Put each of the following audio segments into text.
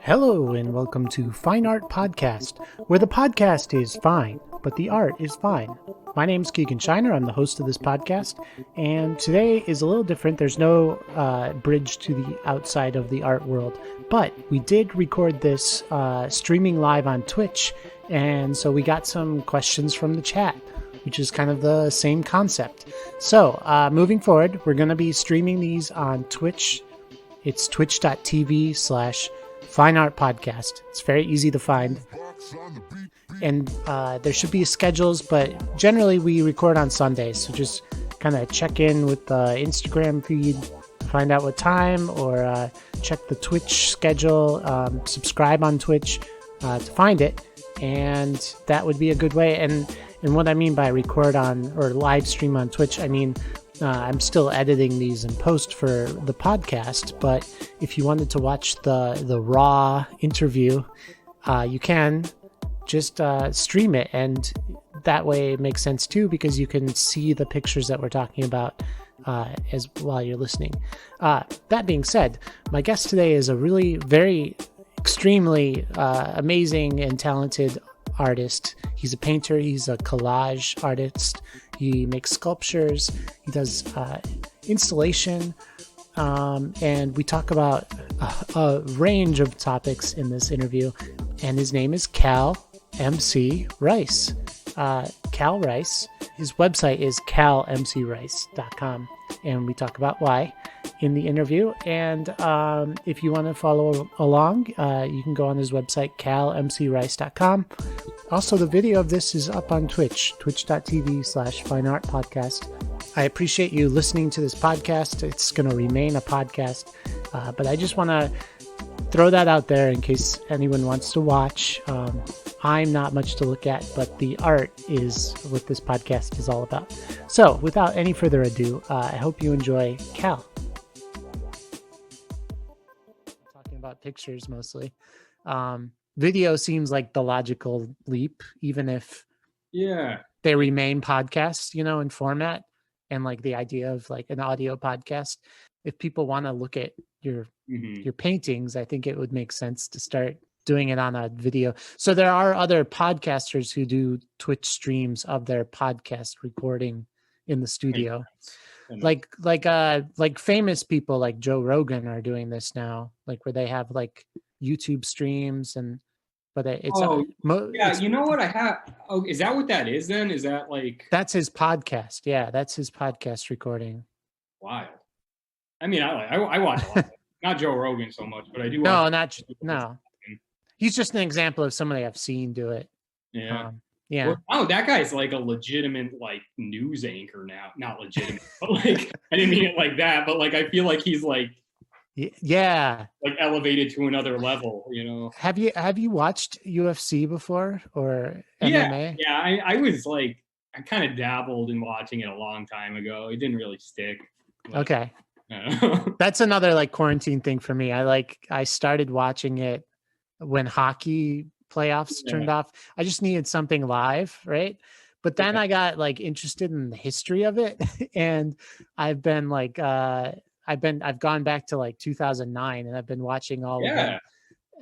Hello and welcome to Fine Art Podcast, where the podcast is fine, but the art is fine. My name's Keegan Shiner. I'm the host of this podcast, and today is a little different. There's no bridge to the outside of the art world, but we did record this streaming live on Twitch, and so we got some questions from the chat, which is kind of the same concept. So moving forward, we're going to be streaming these on Twitch. It's twitch.tv/Fine Art Podcast. It's very easy to find. And there should be schedules, but generally we record on Sundays. So just kind of check in with the Instagram feed to find out what time, or check the Twitch schedule, subscribe on Twitch to find it. And that would be a good way. And what I mean by record on or live stream on Twitch, I mean, I'm still editing these in post for the podcast, but if you wanted to watch the raw interview, you can just stream it, and that way it makes sense too, because you can see the pictures that we're talking about as while you're listening. That being said, my guest today is a really very extremely amazing and talented artist. He's a painter, he's a collage artist, he makes sculptures, he does installation, and we talk about a range of topics in this interview, and his name is Cal MC Rice. Cal Rice, his website is calmcrice.com, and we talk about why in the interview. And if you want to follow along, you can go on his website, calmcrice.com. Also, the video of this is up on Twitch, twitch.tv/Fine Art Podcast. I appreciate you listening to this podcast. It's going to remain a podcast, but I just want to throw that out there in case anyone wants to watch. I'm not much to look at, but the art is what this podcast is all about. So without any further ado, I hope you enjoy Cal. Talking about pictures mostly. Video seems like the logical leap, even if they remain podcasts, in format, and like the idea of like an audio podcast. If people want to look at your paintings, I think it would make sense to start doing it on a video. So there are other podcasters who do Twitch streams of their podcast recording in the studio. Like famous people like Joe Rogan are doing this now, like where they have like YouTube streams, but it's you know what I have? Oh, is that what that is then? Is that like that's his podcast? Yeah, that's his podcast recording. Wild. I mean, I watch a lot. Not Joe Rogan so much, but I do. No. He's just an example of somebody I've seen do it. Yeah. Yeah. Well, that guy's like a legitimate like news anchor now. Not legitimate, but like I didn't mean it like that. But like I feel like he's like like elevated to another level. Have you watched UFC before or MMA? Yeah. I was like I kind of dabbled in watching it a long time ago. It didn't really stick. Okay. That's another like quarantine thing for me. I started watching it when hockey playoffs turned off. I just needed something live, right? But then I got like interested in the history of it, and I've been like I've gone back to like 2009, and I've been watching all of it.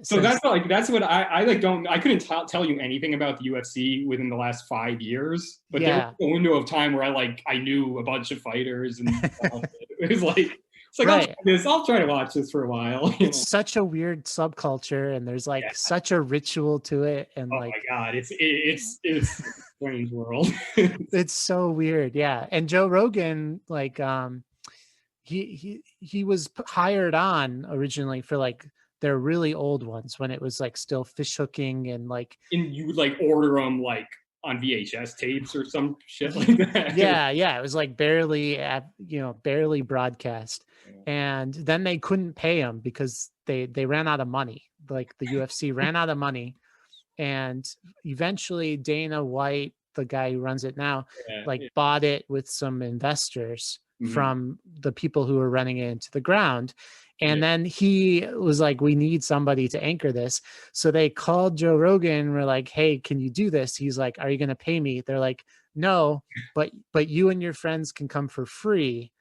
So that's what I like. I couldn't tell you anything about the UFC within the last 5 years, but there was a window of time where I knew a bunch of fighters, and it was like right. I'll try to watch this for a while. It's such a weird subculture, and there's like such a ritual to it, and my god, it's a strange world. It's so weird, yeah. And Joe Rogan, like, he was hired on originally for like their really old ones when it was like still fish hooking and like. And you would like order them like on VHS tapes or some shit like that. Yeah. It was like barely broadcast. And then they couldn't pay him because they ran out of money. Like the UFC ran out of money, and eventually Dana White, the guy who runs it now, bought it with some investors from the people who were running it into the ground. And then he was like, we need somebody to anchor this. So they called Joe Rogan and were like, hey, can you do this? He's like, are you going to pay me? They're like, no, but you and your friends can come for free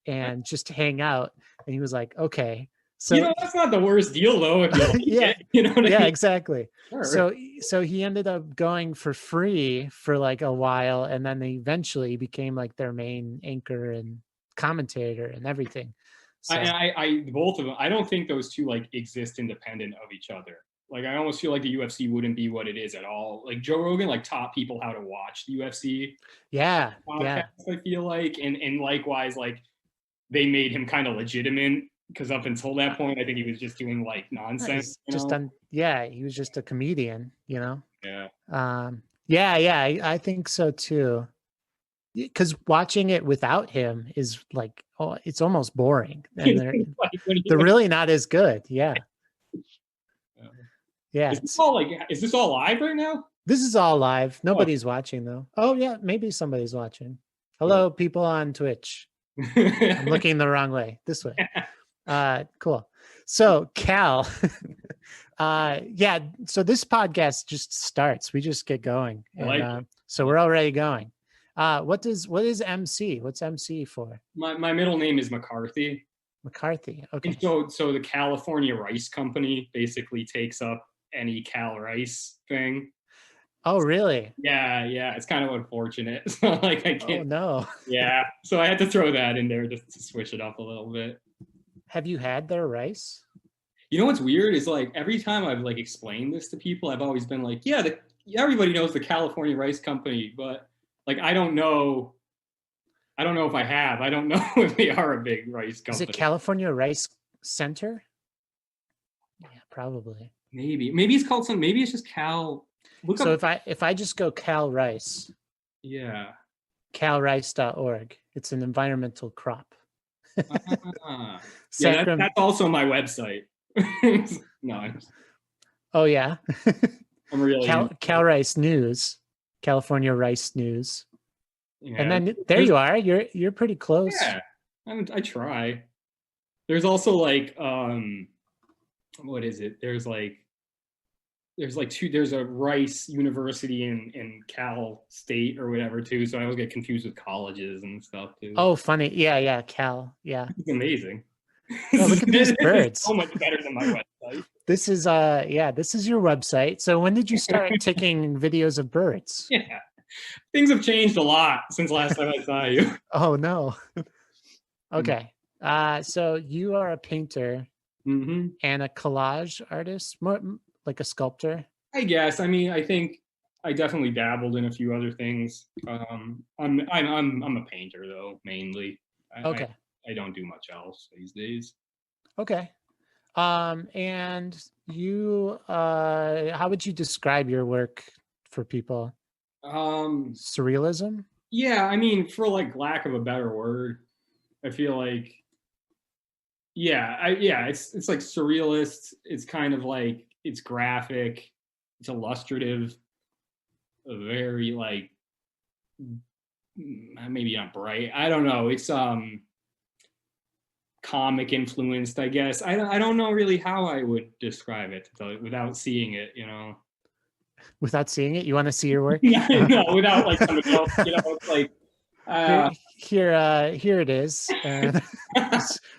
and just hang out. And he was like, okay. So that's not the worst deal though. If you like yeah, it, you know what I mean? exactly. Sure. So he ended up going for free for like a while, and then they eventually became like their main anchor and commentator and everything. So I both of them. I don't think those two like exist independent of each other. Like I almost feel like the UFC wouldn't be what it is at all. Like Joe Rogan like taught people how to watch the UFC yeah, podcast. I feel like, and likewise, like they made him kind of legitimate because up until that point, I think he was just doing like nonsense. He was just a comedian, you know. Yeah. I think so too. Because watching it without him is like, oh, it's almost boring, and they're really not as good. Yeah. Is this all live right now? This is all live. Nobody's watching though. Oh yeah, maybe somebody's watching. Hello, people on Twitch. I'm looking the wrong way. This way. Cool. So Cal, so this podcast just starts. We just get going. So we're already going. What is MC? What's MC for? My middle name is McCarthy. McCarthy. Okay. And so the California Rice Company basically takes up any Cal Rice thing. Oh, really? Yeah. It's kind of unfortunate. So like I can't. Oh no. Yeah. So I had to throw that in there just to switch it up a little bit. Have you had their rice? You know what's weird is like every time I've like explained this to people, I've always been like, yeah, everybody knows the California Rice Company, but like I don't know if I have. I don't know if they are a big rice company. Is it California Rice Center? Yeah, probably. Maybe it's called something. Maybe it's just Cal. So if I just go Cal Rice. Yeah. calrice.org. It's an environmental crop. Yeah, that's also my website. No. Oh yeah. I'm really Cal Rice News, California Rice News. Yeah. And then there you are. You're pretty close. Yeah, I try. There's also like what is it? There's a Rice University in Cal State or whatever too. So I always get confused with colleges and stuff too. Oh, funny. Yeah, Cal. Yeah. It's amazing. Oh, look at these birds. So much better than my website. This is your website. So when did you start taking videos of birds? Yeah. Things have changed a lot since last time I saw you. Oh no. Okay. So you are a painter and a collage artist, more like a sculptor. I guess. I mean, I think I definitely dabbled in a few other things. I'm a painter though, mainly. Okay. I don't do much else these days. Okay. And you, how would you describe your work for people? Surrealism? Yeah, I mean, for like lack of a better word, I feel like, it's like surrealist. It's kind of like, it's graphic, it's illustrative, very like, maybe not bright. I don't know. It's comic influenced, I guess. I don't know really how I would describe it without seeing it, you know. Without seeing it, you want to see your work? No, without like somebody else, you know. It's like here it is.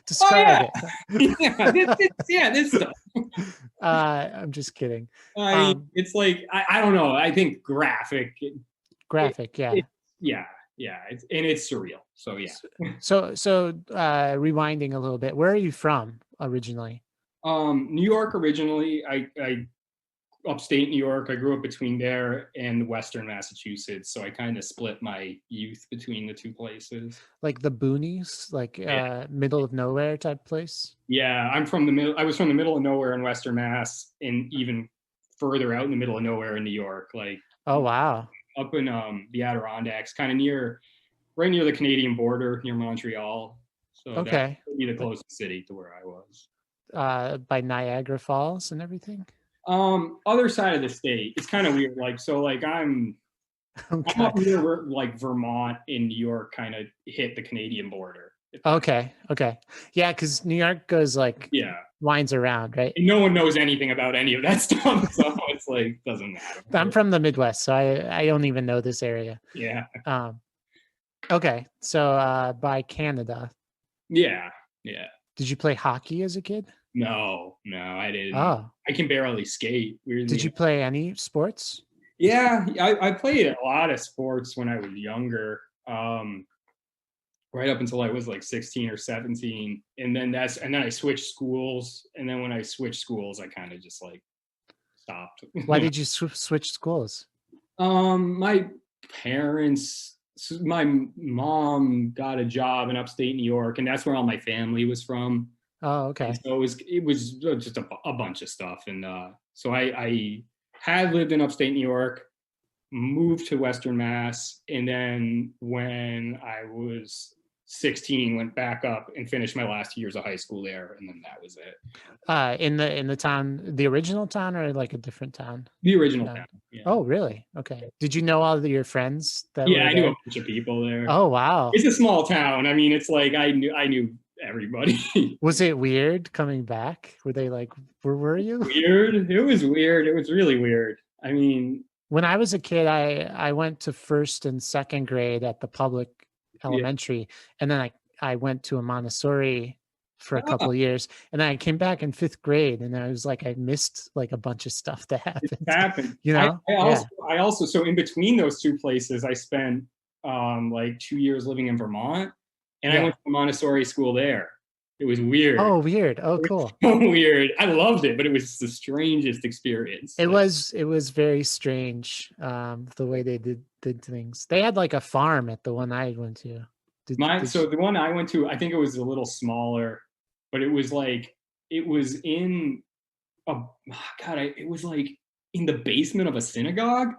Describe it. This stuff. I'm just kidding. It's like I don't know. I think graphic. Yeah. It's surreal. So yeah. So rewinding a little bit, where are you from originally? New York originally. I upstate New York. I grew up between there and Western Massachusetts, so I kind of split my youth between the two places. Like the boonies, like middle of nowhere type place. Yeah, I'm from the middle. I was from the middle of nowhere in Western Mass, and even further out in the middle of nowhere in New York. Like, oh wow, up in the Adirondacks, kind of right near the Canadian border, near Montreal. So okay, that would be the closest city to where I was. By Niagara Falls and everything. Other side of the state. It's kind of weird. Like, so like I'm up near where like Vermont and New York kind of hit the Canadian border. Okay. Yeah, because New York goes like winds around, right? And no one knows anything about any of that stuff, so it's like doesn't matter. I'm from the Midwest, so I don't even know this area. Yeah. Okay. So by Canada. Yeah. Did you play hockey as a kid? No, I didn't. Oh, I can barely skate, weirdly did you enough. play any sports? Yeah, I played a lot of sports when I was younger. Right up until I was like 16 or 17. And then I switched schools. And then when I switched schools, I kind of just like stopped. Why did you switch schools? My parents, my mom got a job in upstate New York, and that's where all my family was from. Oh, And okay. so it was just a bunch of stuff. And so I had lived in upstate New York, moved to Western Mass, and then when I was 16, went back up and finished my last years of high school there, and then that was it. In the town, the original town, or like a different town? The original No. town. Yeah. Oh, really? Okay. Did you know all of your friends that Yeah, were I knew a there? bunch of people there. Oh, wow. It's a small town. I mean, it's like I knew everybody. Was it weird coming back? Were they like, where were you? Weird. It was weird. It was really weird. I mean, When I was a kid, I went to first and second grade at the public yeah. elementary, and then I went to a Montessori for a couple Ah, of years, and then I came back in fifth grade, and I was like, I missed like a bunch of stuff that it happened. happened. You I, know? I Yeah. also I also so in between those two places, I spent like 2 years living in Vermont, and I Yeah. went to Montessori school there. It was weird. Oh, weird. Oh, It was cool. so weird. I loved it, but it was the strangest experience. Like It was very strange, the way they did things. They had like a farm at the one I went to. Did so the one I went to, I think it was a little smaller, but it was like it was in a God, it was like in the basement of a synagogue.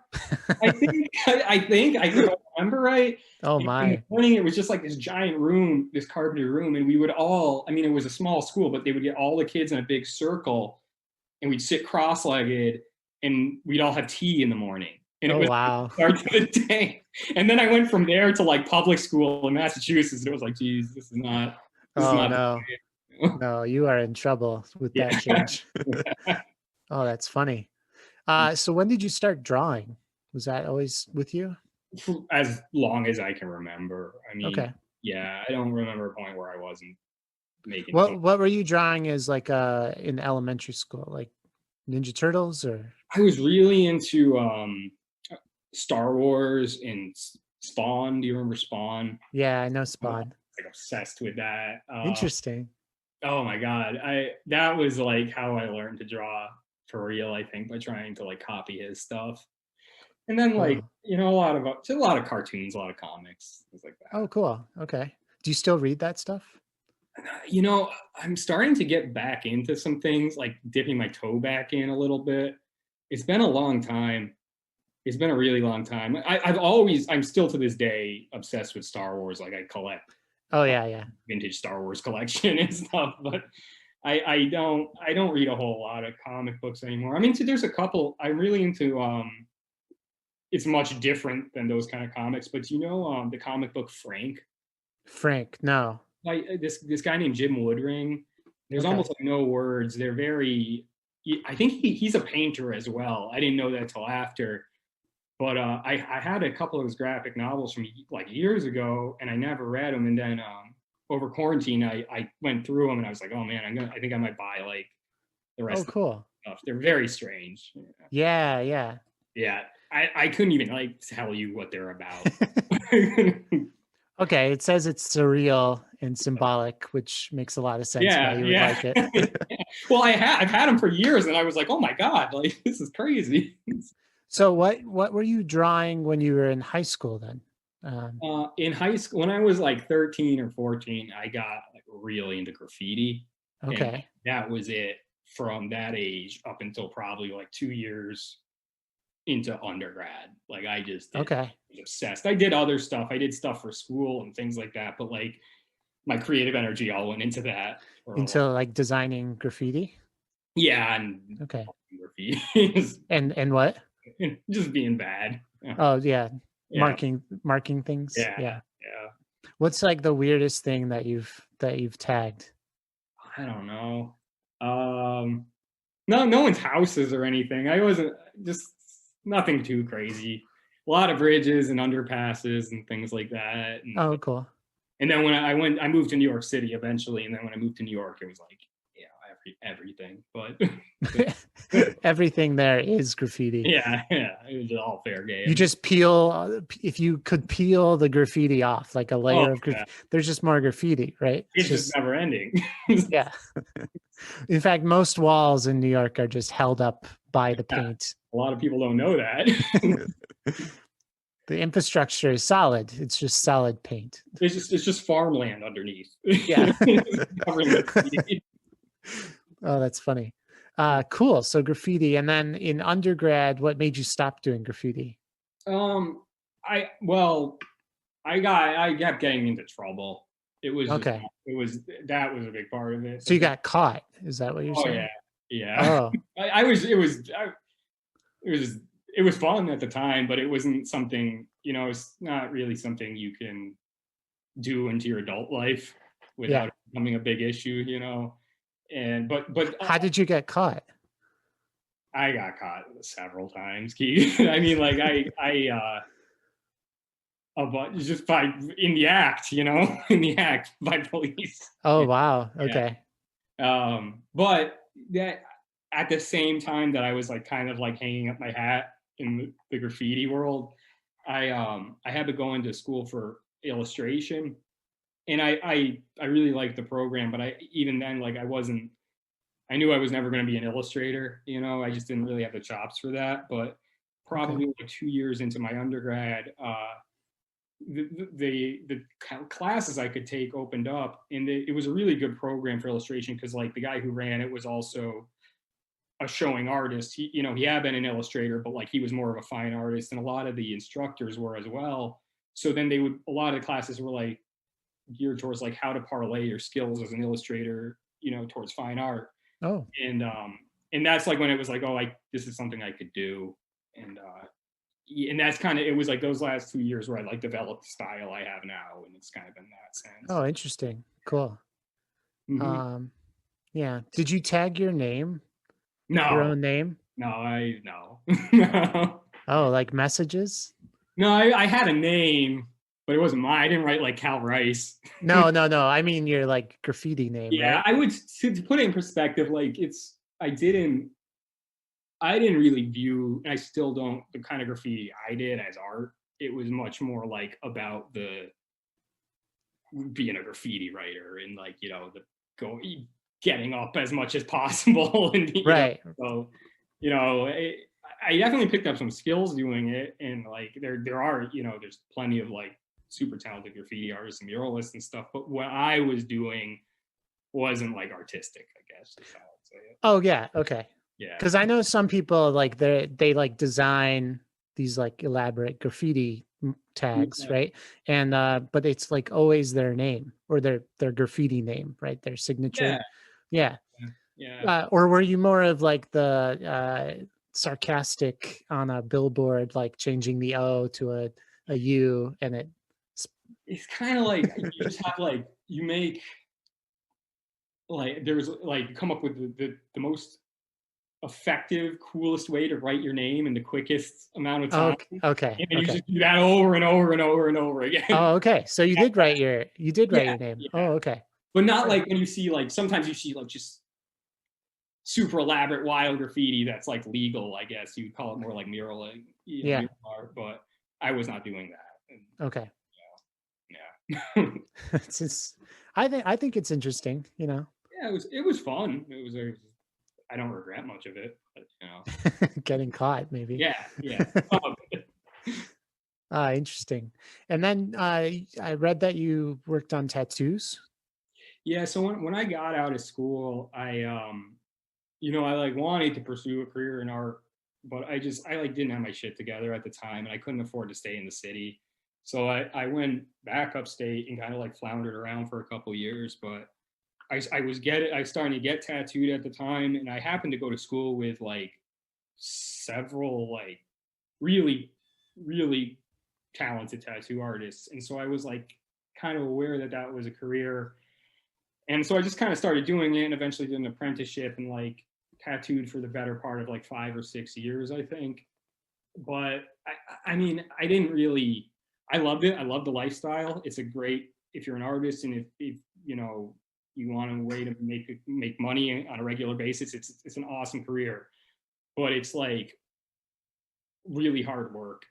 I think if I remember right. Oh In the my. morning, it was just like this giant room, this carpeted room, and we would all. I mean, it was a small school, but they would get all the kids in a big circle, and we'd sit cross-legged, and we'd all have tea in the morning, and it Oh was wow. like the start of the day. And then I went from there to like public school in Massachusetts, and it was like, geez, this is Oh not. no. No, you are in trouble with that Yeah. change. Oh, that's funny. So when did you start drawing? Was that always with you? As long as I can remember. I mean, Okay. yeah, I don't remember a point where I wasn't making some. What were you drawing as like in elementary school? Like Ninja Turtles or I was really into Star Wars and Spawn. Do you remember Spawn? yeah, I know I was Spawn. like obsessed with that. Interesting. Oh my god, I that was like how I learned to draw for real. I think by trying to like copy his stuff, and then like Oh. just a lot of cartoons, a lot of comics, things like that. Oh, cool. Okay. Do you still read that stuff? I'm starting to get back into some things, like dipping my toe back in a little bit. It's been a long time. It's been a really long time. I'm still to this day obsessed with Star Wars. Like I collect Oh yeah, yeah. vintage Star Wars collection and stuff, but I don't read a whole lot of comic books anymore. I'm into there's a couple. I'm really into it's much different than those kind of comics, but the comic book Frank? Frank, no. Like this guy named Jim Woodring. There's Okay. almost like no words. They're very. I think he's a painter as well. I didn't know that till after. But I had a couple of his graphic novels from like years ago, and I never read them. And then over quarantine, I went through them, and I was like, oh man, I think I might buy like the rest Oh, of the cool. stuff. They're very strange. Yeah, yeah. Yeah, I couldn't even like tell you what they're about. Okay, it says it's surreal and symbolic, which makes a lot of sense why Yeah, you would yeah. like it. Well, I've had them for years, and I was like, oh my god, like this is crazy. So what were you drawing when you were in high school then? Um, In high school, when I was like 13 or 14, I got like really into graffiti, and okay. that was it from that age up until probably like 2 years into undergrad. Like I just Okay. was obsessed. I did other stuff. I did stuff for school and things like that, but like my creative energy all went into that. Into like designing graffiti? Yeah, and Okay. graffiti And what? just being bad. Yeah, Oh yeah, yeah, marking things. yeah, Yeah. yeah. What's like the weirdest thing that you've tagged? I don't know. Um, no one's houses or anything. I wasn't just nothing too crazy. A lot of bridges and underpasses and things like that. And, Oh, cool. and then when I moved to New York City eventually. And then when I moved to New York, it was like everything, but Everything there is graffiti. yeah, it was all fair You game. just peel, if you could peel the graffiti off, like a Oh layer of yeah, graffiti, there's just more graffiti, right? it's just never ending. Yeah. In fact, most walls in New York are just held up by the Yeah, paint. a lot of people don't know that. The infrastructure is solid. It's just solid paint. It's just farmland underneath. Yeah. Covering the graffiti. Oh, that's funny. Cool. So graffiti. And then in undergrad, what made you stop doing graffiti? Um, well, I kept getting into trouble. It was just Okay. it was that was a big part of it. So you got caught. Is that what you're Oh yeah, saying? yeah. Oh, It was it was fun at the time, but it wasn't something, it's not really something you can do into your adult life without yeah. it becoming a big issue. And but How did you get caught? I got caught several times, Keith. I mean, like but just by in the act, in the act by police. Oh, wow. Yeah. Okay. But that at the same time that I was like kind of like hanging up my hat in the graffiti world, I had to go into school for illustration, and I really liked the program, but I even then like I knew I was never going to be an illustrator. I just didn't really have the chops for that. But probably like 2 years into my undergrad, the classes I could take opened up, and it was a really good program for illustration because like the guy who ran it was also a showing artist. He had been an illustrator, but like he was more of a fine artist, and a lot of the instructors were as well. So then a lot of the classes were like geared towards like how to parlay your skills as an illustrator, towards fine art. Oh, And that's like when it was like, oh, like this is something I could do. And that's kind of, it was like those last 2 years where I like developed the style I have now, and it's kind of in that sense. oh, interesting. Cool. Mhm. Yeah. Did you tag your name, your No, own name? no. No. Oh, like messages? No, I had a name, but it wasn't mine. I didn't write like Cal Rice. No, no, no. I mean your like graffiti name, Yeah, right? I would, to put it in perspective, like I didn't really view, and I still don't, the kind of graffiti I did as art. It was much more like about the being a graffiti writer and like, the go getting up as much as possible. And, Right. so, I definitely picked up some skills doing it. And like, there are, there's plenty of like super talented graffiti artists and muralists and stuff. But what I was doing wasn't like artistic, I guess is how I'd say it. Oh, yeah. Okay. Yeah. Because I know some people like they like design these like elaborate graffiti tags, Yeah. right? And but it's like always their name or their graffiti name, right? Their signature. Yeah. Yeah. Or were you more of like the sarcastic on a billboard, like changing the O to a U and it It's kind of like you just have like you make like there's like you come up with the most effective, coolest way to write your name in the quickest amount of time. okay. And then you Okay. just do that over and over and over and over again. Oh, okay. So you did write your Yeah, name. yeah. Oh, okay. But not like when you see like sometimes you see like just super elaborate wild graffiti that's like legal, I guess. You'd call it more like mural, like, Yeah. mural art, but I was not doing that. And, Okay. yeah. It's just, I think it's interesting, Yeah, it was fun. I don't regret much of it, but getting caught maybe. yeah. Interesting. And then I read that you worked on tattoos. Yeah, so when I got out of school, I like wanted to pursue a career in art, but I like didn't have my shit together at the time, and I couldn't afford to stay in the city. So I went back upstate and kind of like floundered around for a couple years, but I starting to get tattooed at the time, and I happened to go to school with like several like really, really talented tattoo artists. And so I was like kind of aware that that was a career. And so I just kind of started doing it and eventually did an apprenticeship and like tattooed for the better part of like 5 or 6 years, I think. But I mean, I didn't really, I loved it. I love the lifestyle. It's a great, if you're an artist and if you want a way to make money on a regular basis, it's an awesome career. But it's like really hard work,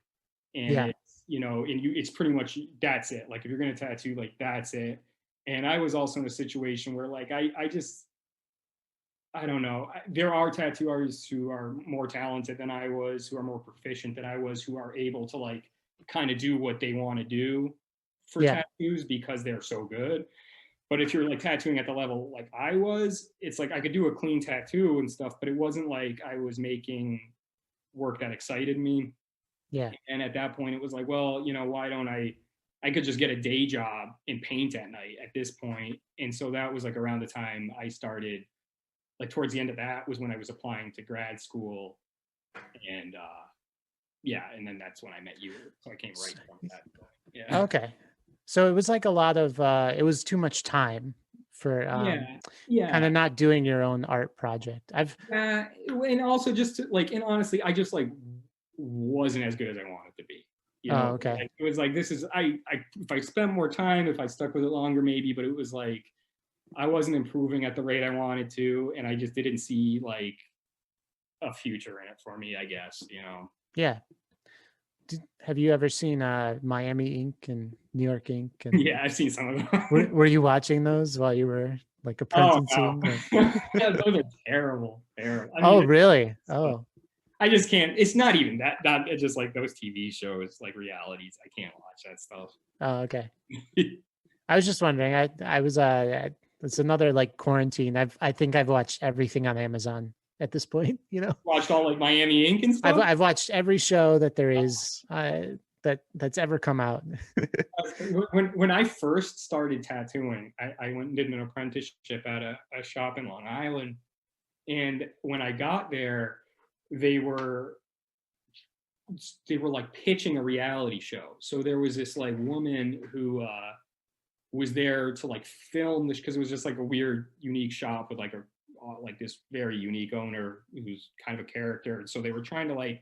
and Yeah. it's, and it's pretty much, that's it. Like if you're gonna tattoo, like that's it. And I was also in a situation where like I just, I don't know. There are tattoo artists who are more talented than I was, who are more proficient than I was, who are able to like kind of do what they want to do for Yeah. tattoos because they're so good. But if you're like tattooing at the level like I was, it's like I could do a clean tattoo and stuff, but it wasn't like I was making work that excited me. Yeah. And at that point, it was like, well, why don't I could just get a day job and paint at night at this point. And so that was like around the time I started, like towards the end of that was when I was applying to grad school. And yeah, and then that's when I met you. So I came right from that. Yeah. Okay. So it was like a lot of it was too much time for Yeah. kind Yeah. of not doing your own art project. I've And also just to, like, and honestly, I just like wasn't as good as I wanted to be. Oh, okay. Like, it was like this is I if I spent more time, if I stuck with it longer, maybe, but it was like I wasn't improving at the rate I wanted to, and I just didn't see like a future in it for me, I guess. Yeah. Have you ever seen Miami Ink and New York Ink? And Yeah, I've seen some of were, them. were you watching those while you were like Oh no. apprenticing? Or... Yeah, those are terrible. Terrible. I Oh, mean, really? Oh, I just can't. It's not even that. It's just like those TV shows, like realities. I can't watch that stuff. oh, okay. I was just wondering. I was it's another like quarantine. I think I've watched everything on Amazon at this point. Watched all like Miami Ink and I've stuff. I've watched every show that there is that's ever come out. When I first started tattooing, I went and did an apprenticeship at a shop in Long Island, and when I got there, they were like pitching a reality show. So there was this like woman who was there to like film this because it was just like a weird, unique shop with like a like this very unique owner who's kind of a character. And so they were trying to like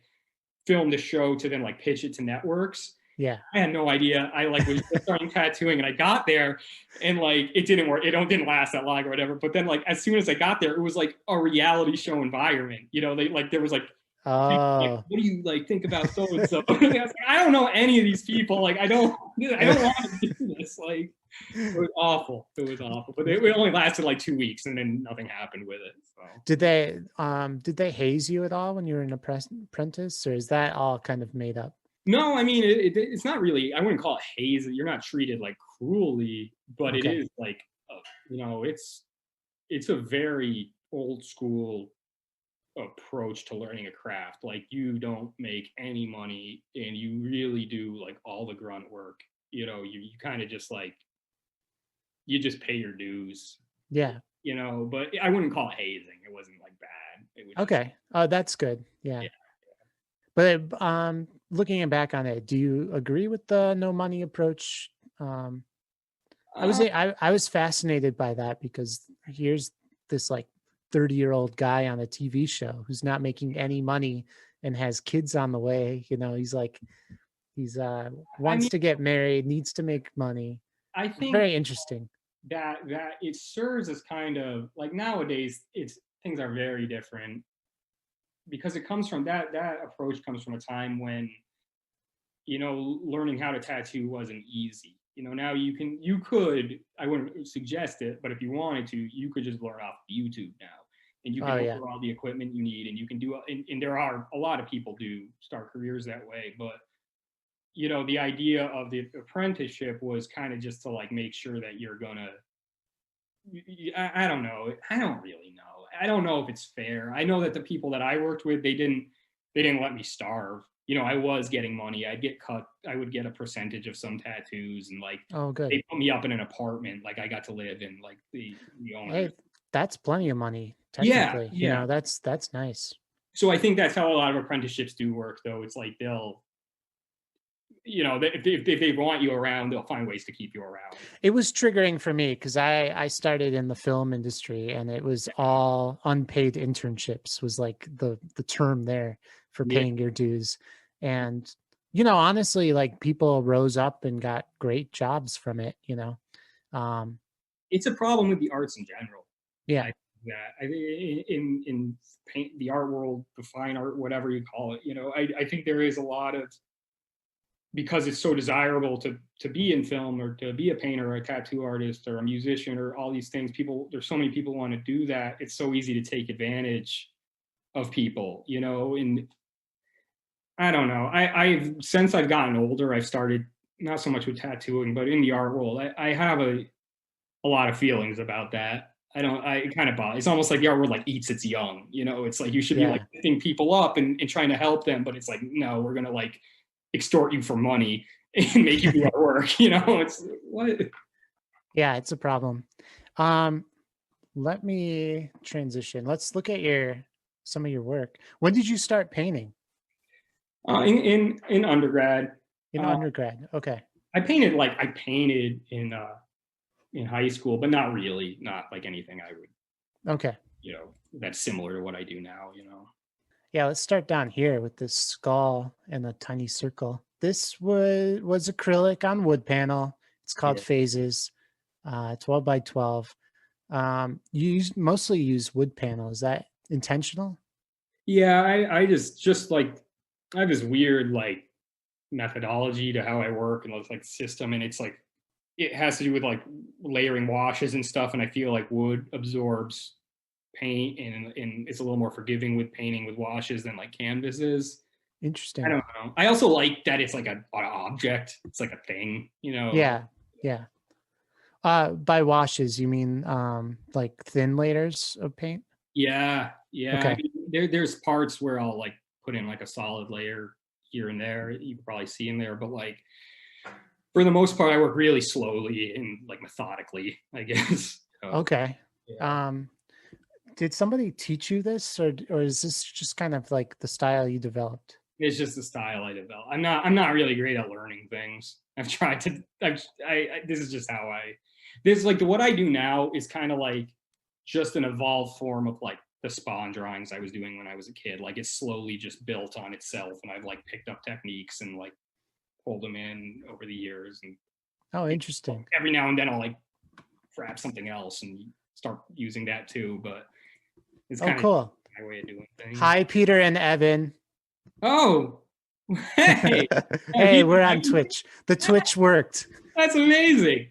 film the show to then like pitch it to networks. Yeah. I had no idea. I like was just starting tattooing, and I got there, and like it didn't work. It didn't last that long or whatever. But then like as soon as I got there, it was like a reality show environment. They like there was like, Oh, what do you like think about so and so? I don't know any of these people. Like I don't want to do this. Like it was awful. It was awful. But it only lasted like 2 weeks, and then nothing happened with it. So did they haze you at all when you were an apprentice, or is that all kind of made up? no, I mean it's not really. I wouldn't call it haze. You're not treated like cruelly, but it Okay. is like it's a very old school approach to learning a craft. Like you don't make any money, and you really do like all the grunt work. You kind of just like you just pay your dues. Yeah. But I wouldn't call it hazing. It wasn't like bad. It was just, Okay. Oh, that's good. Yeah. yeah. But looking back on it, do you agree with the no money approach? Uh, I was fascinated by that because here's this like 30-year-old guy on a TV show who's not making any money and has kids on the way. He's I wants mean, to get married, needs to make money. I It's think very interesting. that it serves as kind of like nowadays it's things are very different because it comes from that approach comes from a time when learning how to tattoo wasn't easy. Now you could, I wouldn't suggest it, but if you wanted to, you could just learn off YouTube now, and you can Oh yeah. order all the equipment you need, and you can do, and there are a lot of people do start careers that way. But the idea of the apprenticeship was kind of just to like make sure that you're gonna, I don't know. I don't really know. I don't know if it's fair. I know that the people that I worked with, they didn't let me starve. I was getting money. I'd get cut. I would get a percentage of some tattoos, and like Oh good. they put me up in an apartment. Like I got to live in like the Hey, owners. that's plenty of money, Yeah, technically. yeah. That's nice. So I think that's how a lot of apprenticeships do work, though. It's like they'll, if they want you around, they'll find ways to keep you around. It was triggering for me because I started in the film industry and it was all unpaid internships was like the term there for Yeah. paying your dues. And, honestly, like people rose up and got great jobs from it. Um, it's a problem with the arts in general. Yeah. In paint, the art world, the fine art, whatever you call it, I think there is a lot of, because it's so desirable to be in film or to be a painter or a tattoo artist or a musician or all these things. There's so many people want to do that. It's so easy to take advantage of people, and I don't know. I've since I've gotten older, I've started not so much with tattooing, but in the art world, I have a lot of feelings about that. It kind of bothers. It's almost like the art world like eats its young. It's like you should be like lifting people up and trying to help them, but it's like, no, we're gonna like extort you for money and make you do our work. It's what? Yeah, it's a problem. Let me transition. Let's look at some of your work. When did you start painting? In undergrad. In undergrad, okay. I painted in high school, but not really, not like anything I would. Okay. That's similar to what I do now. Yeah, let's start down here with this skull and a tiny circle. This was acrylic on wood panel. It's called Phases, 12 by 12. You mostly use wood panel. Is that intentional? Yeah, I just like, I have this weird like methodology to how I work and like system, and it's like it has to do with like layering washes and stuff, and I feel like wood absorbs paint and it's a little more forgiving with painting with washes than like canvas is. Interesting. I don't know. I also like that it's like an object. It's like a thing, Yeah. By washes, you mean like thin layers of paint? Yeah. Okay. I mean, there's parts where I'll like put in like a solid layer here and there. You can probably see in there, but like for the most part, I work really slowly and like methodically, I guess. Okay. Yeah. Did somebody teach you this, or is this just kind of like the style you developed? It's just the style I developed. I'm not really great at learning things. I've tried to. This is just how this like what I do now is kind of like just an evolved form of like the Spawn drawings I was doing when I was a kid. Like it's slowly just built on itself, and I've like picked up techniques and like pulled them in over the years. And oh, interesting. Every now and then I'll like grab something else and start using that too. But it's kind of cool. My way of doing things. Hi, Peter and Evan. Oh, hey, hey, we're on Twitch. The Twitch worked. That's amazing.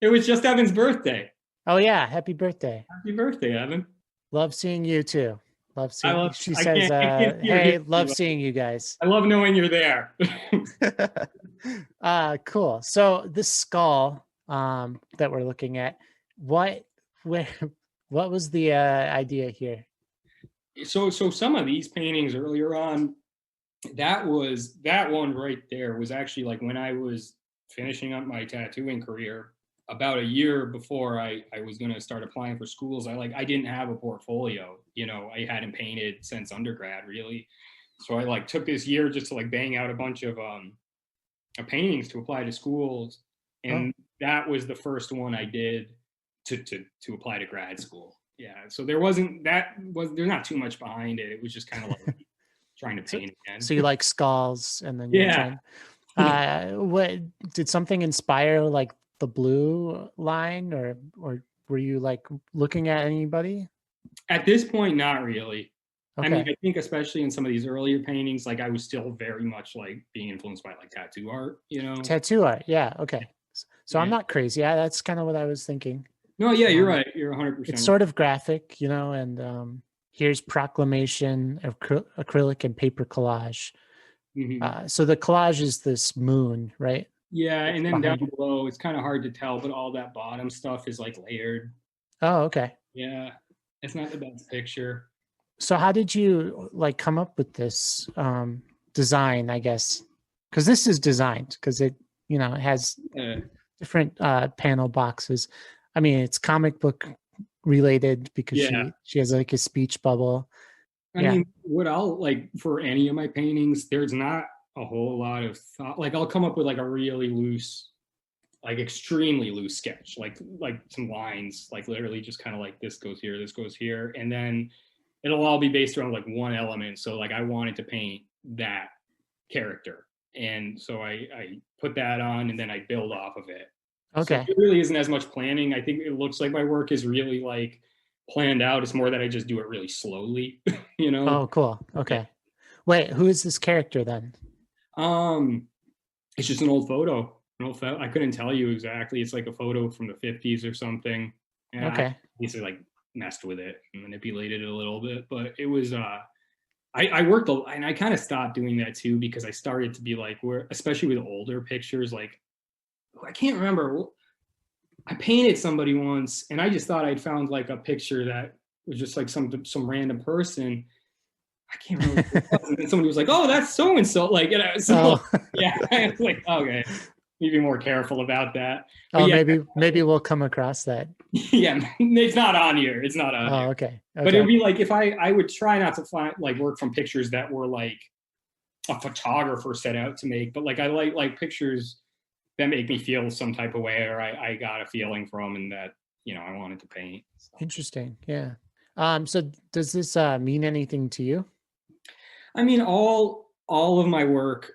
It was just Evan's birthday. Oh yeah, happy birthday. Happy birthday, Evan. Love seeing you too. Love seeing you. She says, hey, love seeing you guys. I love knowing you're there. Cool. So this skull that we're looking at, what was the idea here? So some of these paintings earlier on, that one right there was actually like when I was finishing up my tattooing career. About a year before I was going to start applying for schools, I didn't have a portfolio. I hadn't painted since undergrad really. So I like took this year just to like bang out a bunch of paintings to apply to schools. And that was the first one I did to apply to grad school. Yeah. So there's not too much behind it. It was just kind of like trying to paint again. So you like skulls and then what did something inspire like the blue line or were you like looking at anybody? At this point, not really. Okay. I mean, I think especially in some of these earlier paintings, like I was still very much like being influenced by like tattoo art, Tattoo art. Yeah. Okay. So I'm not crazy. Yeah. That's kind of what I was thinking. No, yeah, you're right. You're 100%. It's sort of graphic, and here's proclamation, acrylic and paper collage. Mm-hmm. So the collage is this moon, right? Yeah, and then down below, it's kind of hard to tell, but all that bottom stuff is like layered. Oh, okay. Yeah, it's not the best picture. So how did you like come up with this design, I guess? Because this is designed, because it has different panel boxes. I mean, it's comic book related because she has like a speech bubble. I mean, what I'll like for any of my paintings, there's not a whole lot of thought. Like I'll come up with like a really loose, like extremely loose sketch, like some lines, like literally just kind of like this goes here, and then it'll all be based around like one element. So like I wanted to paint that character, and so I put that on, and then I build off of it. So Okay. it really isn't as much planning. I think it looks like my work is really like planned out. It's more that I just do it really slowly, you know? Oh, cool. Yeah. Okay. Wait, who is this character then? Um, it's just an old photo. An old photo. I couldn't tell you exactly. It's like a photo from the 50s or something. Yeah, I Okay. basically like messed with it and manipulated it a little bit, but it was I worked a, and I kind of stopped doing that too because I started to be like, where especially with older pictures, like I can't remember. I painted somebody once, and I just thought I'd found like a picture that was just like some random person. I can't remember who it was. And then somebody was like, "Oh, that's so and so." Like, and I was so Oh. yeah, I was like, okay, need to be more careful about that. But Oh, yeah, maybe we'll come across that. yeah, it's not on here. It's not on here. Oh, okay. But it would Okay. be like if I would try not to find like work from pictures that were like a photographer set out to make, but like I like pictures that make me feel some type of way or I got a feeling from and that, I wanted to paint. So. Interesting. Yeah. So does this mean anything to you? I mean, all of my work,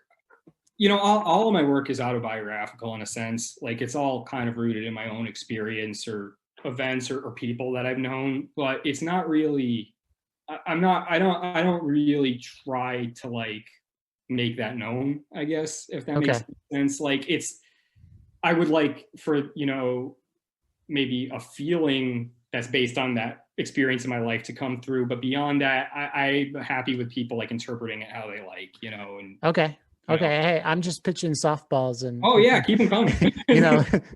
all of my work is autobiographical in a sense. Like it's all kind of rooted in my own experience or events or people that I've known, but it's not really I'm not I don't really try to like make that known, I guess, if that makes Okay. sense. Like I would like for, maybe a feeling that's based on that experience in my life to come through. But beyond that, I'm happy with people like interpreting it how they like, and Okay. I don't. Okay. Hey, I'm just pitching softballs and Oh you yeah, can, keep them coming.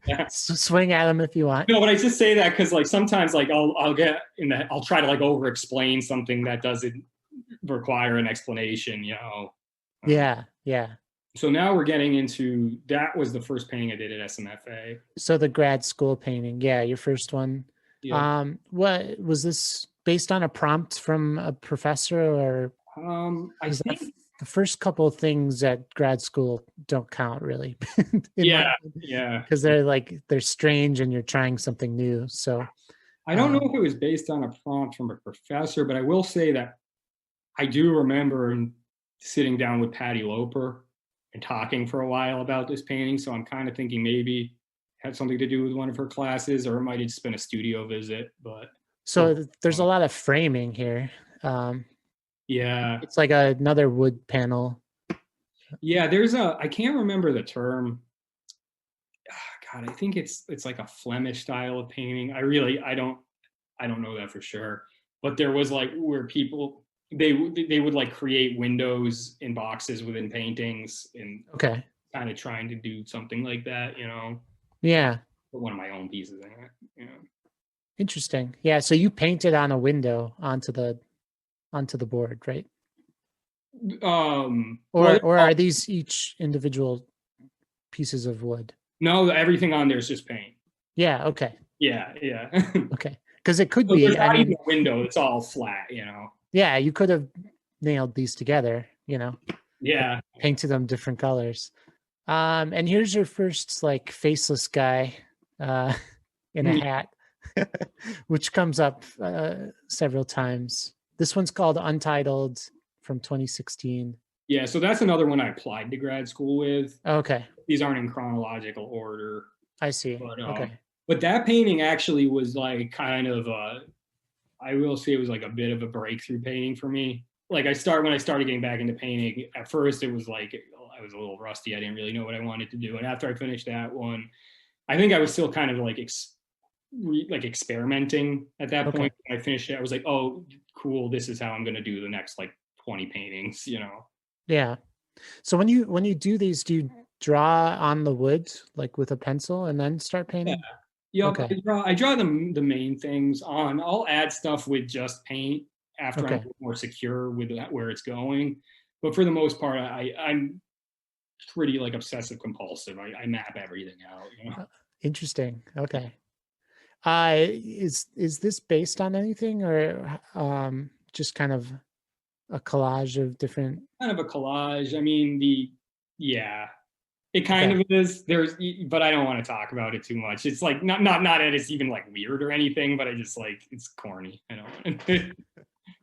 Yeah. swing at them if you want. No, but I just say that because like sometimes like I'll get in that I'll try to like over explain something that doesn't require an explanation. Um, Yeah. Yeah. so now we're getting into that was the first painting I did at SMFA. So the grad school painting. Yeah. Your first one. Yep. What was this based on a prompt from a professor or I because think the first couple of things at grad school don't count really in my yeah, yeah. because they're strange and you're trying something new. So I don't know um if it was based on a prompt from a professor, but I will say that I do remember sitting down with Patty Loper and talking for a while about this painting. So I'm kind of thinking maybe it had something to do with one of her classes, or it might have just been a studio visit. But so there's a lot of framing here. Um yeah, it's like another wood panel. yeah. I can't remember the term. God, I think it's like a Flemish style of painting. I don't know that for sure. But there was like where people they would like create windows in boxes within paintings and Okay. kind of trying to do something like that. Yeah. Put one of my own pieces in it. Interesting. Yeah. So you painted on a window onto the board, right? Well, Or are these each individual pieces of wood? no, everything on there is just paint. Yeah. Okay. Yeah, yeah. Okay. Because it could So there's be, I not even mean, a window. It's all flat. yeah, you could have nailed these together, Yeah. painted them different colors. And here's your first like faceless guy uh in a hat, which comes up several times. This one's called Untitled from 2016. Yeah, so that's another one I applied to grad school with. Okay. These aren't in chronological order, I see. but Okay. but that painting actually was like kind of I will say it was like a bit of a breakthrough painting for me. Like when I started getting back into painting, at first it was like I was a little rusty. I didn't really know what I wanted to do. And after I finished that one, I think I was still kind of like like experimenting at that Okay. point. When I finished it, I was like, oh, cool. This is how I'm going to do the next like 20 paintings. Yeah. So when you do these, do you draw on the wood like with a pencil and then start Yeah. painting? Yep. Okay. I draw the main things on. I'll add stuff with just paint after I'm Okay. more secure with where it's going. But for the most part, I'm pretty like obsessive compulsive. I map everything out. Interesting. Okay. Is this based on anything or just kind of a collage of different Kind of a collage. I mean, yeah, it kind okay. of is. But I don't want to talk about it too much. It's like not that it's even like weird or anything, but I just like it's corny. I don't want to.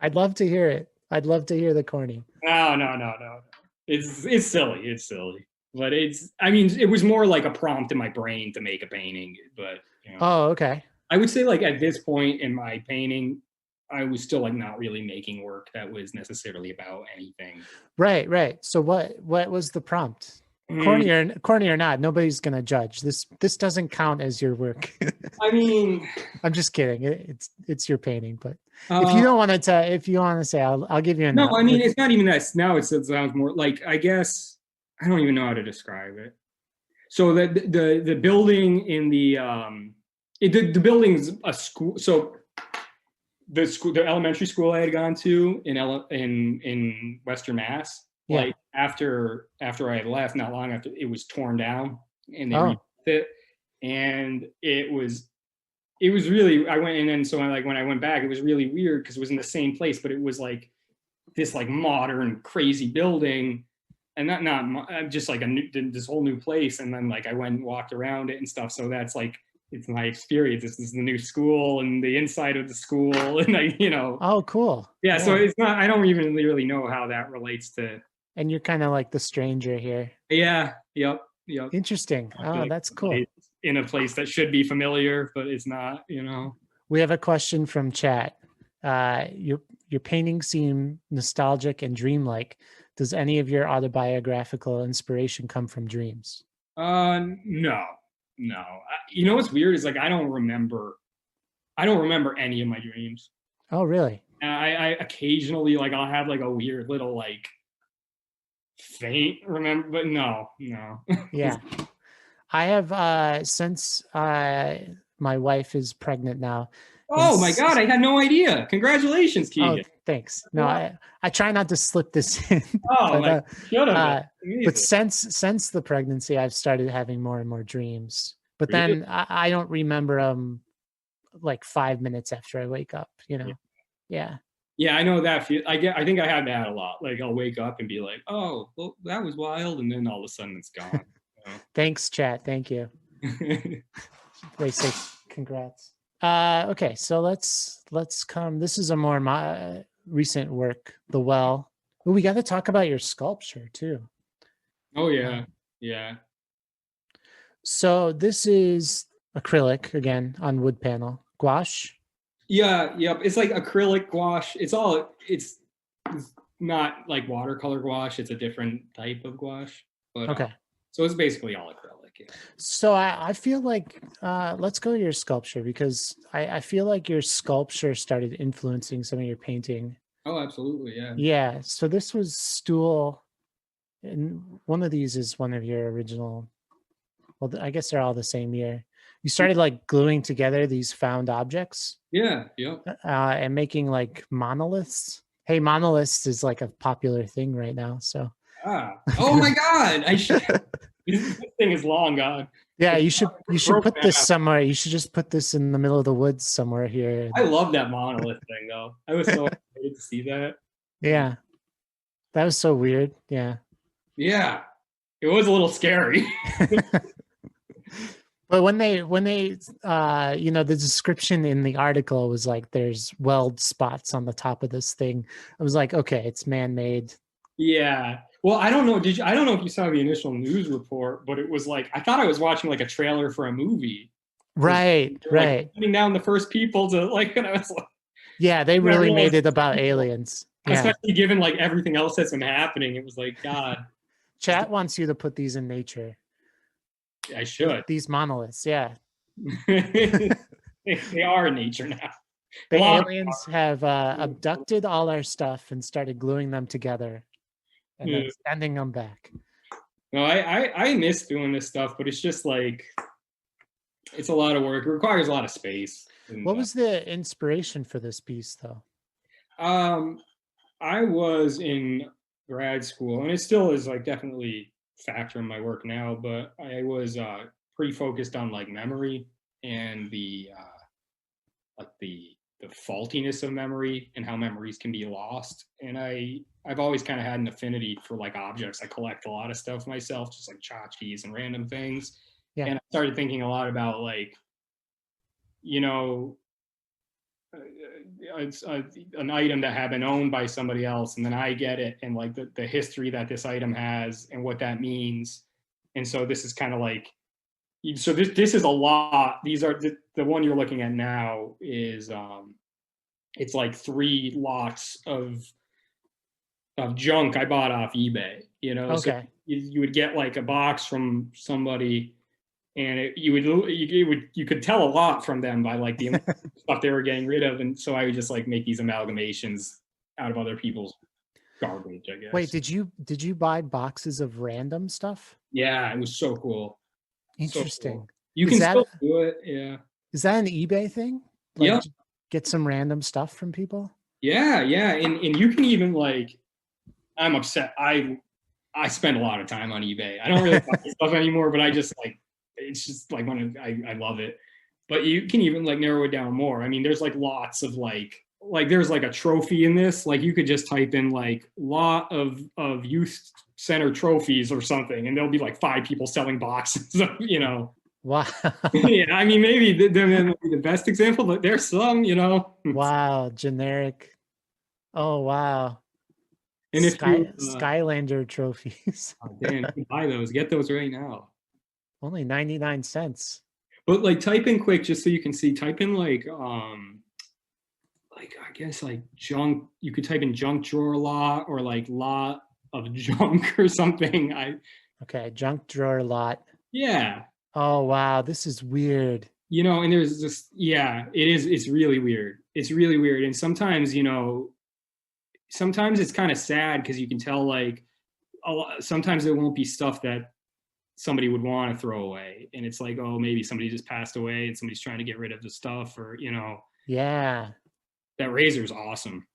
I'd love to hear it. I'd love to hear the corny. No. It's silly. It's silly. But I mean, it was more like a prompt in my brain to make a painting. But Oh, okay. I would say like at this point in my painting, I was still like not really making work that was necessarily about anything. Right, right. So what was the prompt? Mm, Corny or not, nobody's gonna judge. This doesn't count as your work. I mean, I'm just kidding. It's your painting, but if you uh, don't want to, if you want to say, I'll give you a no, no. I mean it's not even that. Now it sounds more like I guess I don't even know how to describe it. So the building in the building's a school. So the elementary school I had gone to in Western Mass, Yeah. like after I had left, not long after, it was torn down and they rebuilt Oh, it, and it was really, I went in, and so when I went back, it was really weird because it was in the same place, but it was like this like modern crazy building, and not just like this whole new place, and then like I went and walked around it and stuff. So that's like it's my experience. This is the new school and the inside of the school, and oh, cool. yeah. So it's not. I don't even really know how that relates to. And you're kind of like the stranger here. Yeah. Yep. Yep. Interesting. Oh, Like that's cool. in a place that should be familiar, but it's not. We have a question from chat. Your paintings seem nostalgic and dreamlike. Does any of your autobiographical inspiration come from dreams? No, no. You know what's weird is like I don't remember any of my dreams. Oh, really? And I occasionally like I'll have like a weird little like faint remember, but no. Yeah. I have since my wife is pregnant now. Oh my God, I had no idea. Congratulations, Keegan. Oh, thanks. No, I try not to slip this in. Oh, but, should have. But since the pregnancy, I've started having more and more dreams. But Really? then I don't remember them like 5 minutes after I wake up. Yeah. Yeah, I know that feel. I think I had that a lot. Like I'll wake up and be like, "Oh, well, that was wild," and then all of a sudden it's gone. Thanks, chat. Thank you. They say congrats. Okay, so let's come. This is a more recent work, The Well. Ooh, we got to talk about your sculpture too. Oh yeah, yeah. So this is acrylic again on wood panel, gouache. Yeah, yep. It's like acrylic gouache. It's not like watercolor gouache. It's a different type of gouache. But Okay. So it's basically all acrylic. Yeah. So I feel like let's go to your sculpture because I feel like your sculpture started influencing some of your painting. Oh, absolutely, yeah. Yeah. So this was stool, and one of these is one of your original. Well, I guess they're all the same year. You started like gluing together these found objects. Yeah, yep. And making like monoliths. Hey, monoliths is like a popular thing right now. So. Oh my God! This thing is long gone. Yeah, you should put this somewhere. You should just put this in the middle of the woods somewhere here. I love that monolith thing though. I was so excited to see that. Yeah. That was so weird. Yeah. Yeah. It was a little scary. But when they the description in the article was like there's weld spots on the top of this thing. I was like, okay, it's man-made. Yeah. Well, I don't know. I don't know if you saw the initial news report, but it was like I thought I was watching like a trailer for a movie. Right, right. Like, putting down the first people to like, and I was like, yeah, they really made it about aliens. Yeah. Especially given like everything else that's been happening. It was like, God. Chat wants you to put these in nature. I should. These monoliths, yeah. They are in nature now. The aliens have abducted all our stuff and started gluing them together and then sending them back. No, I miss doing this stuff, but it's just like it's a lot of work. It requires a lot of space. What was the inspiration for this piece, though? I was in grad school, and it still is like definitely factor in my work now, but I was pretty focused on like memory and the faultiness of memory and how memories can be lost. And I've always kind of had an affinity for like objects. I collect a lot of stuff myself, just like tchotchkes and random things. Yeah. And I started thinking a lot about like, it's an item that had been owned by somebody else, and then I get it, and like the history that this item has and what that means. And so this is kind of like, so this is a lot. These are the one you're looking at now is it's like 3 lots of junk I bought off eBay, you know. So Okay. you would get like a box from somebody, and you could tell a lot from them by like the stuff they were getting rid of, and so I would just like make these amalgamations out of other people's garbage, I guess. Wait, did you buy boxes of random stuff? Yeah, it was so cool. Interesting. So cool. You Is can that still do it, yeah. is that an eBay thing? Like Yeah, get some random stuff from people? yeah, yeah, and you can even like, I'm upset. I spend a lot of time on eBay. I don't really buy stuff anymore, but I just like, it's just like when I love it. But you can even like narrow it down more. I mean, there's like lots of like there's like a trophy in this. Like you could just type in like lot of youth center trophies or something, and there'll be like 5 people selling boxes of, you know. Wow. Yeah, I mean, maybe they're the best example, but there's some, you know. Wow, generic. Oh wow. And if you Skylander trophies. oh, damn, you can buy those, get those right now. Only 99 cents. But like type in quick just so you can see, type in like I guess like junk, you could type in junk drawer lot or like lot of junk or something. Okay, junk drawer lot. Yeah. Oh wow, this is weird. You know, and there's just, yeah, it's really weird. It's really weird. And sometimes, you know, sometimes it's kind of sad because you can tell like sometimes there won't be stuff that somebody would want to throw away, and it's like, oh, maybe somebody just passed away and somebody's trying to get rid of the stuff, or you know. Yeah. That razor's awesome.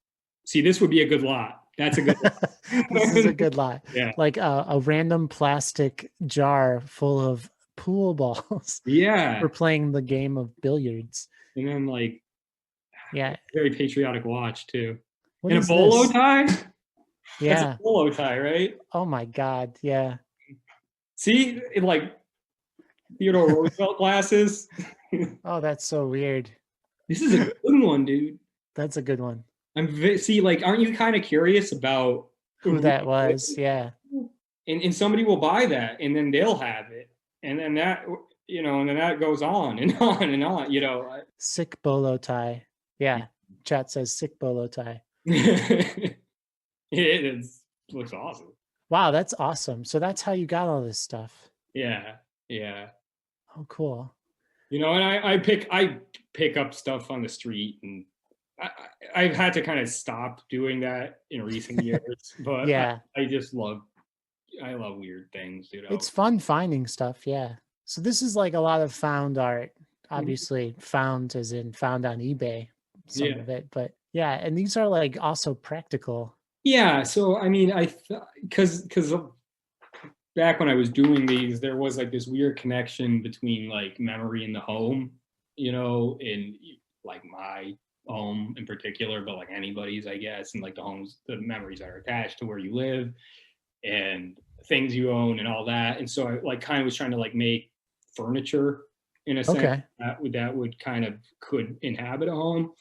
See, this would be a good lot. That's a good lot. This is a good lot. Yeah. Like a random plastic jar full of pool balls. Yeah. For playing the game of billiards. And then like, yeah, very patriotic watch too. What and a bolo this? tie? Yeah. That's a bolo tie, right? Oh my God. Yeah. See, it like Theodore Roosevelt glasses. Oh, that's so weird. This is a good one, dude. That's a good one. See, like, aren't you kind of curious about who that was? Yeah. And somebody will buy that, and then they'll have it, and then that, you know, and then that goes on and on and on, you know. Sick bolo tie. Yeah. Chat says sick bolo tie. It looks awesome. Wow, that's awesome. So that's how you got all this stuff. Yeah. Yeah. Oh, cool. You know, and I pick up stuff on the street, and I've had to kind of stop doing that in recent years, but yeah, I love weird things, you know. It's fun finding stuff, yeah. So this is like a lot of found art, obviously found as in found on eBay, some of it, but yeah, and these are like also practical. Yeah, so I mean, because back when I was doing these, there was like this weird connection between like memory in the home, you know, in like my home in particular, but like anybody's, I guess, and like the memories that are attached to where you live and things you own and all that. And so I like kind of was trying to like make furniture in a sense that would kind of could inhabit a home.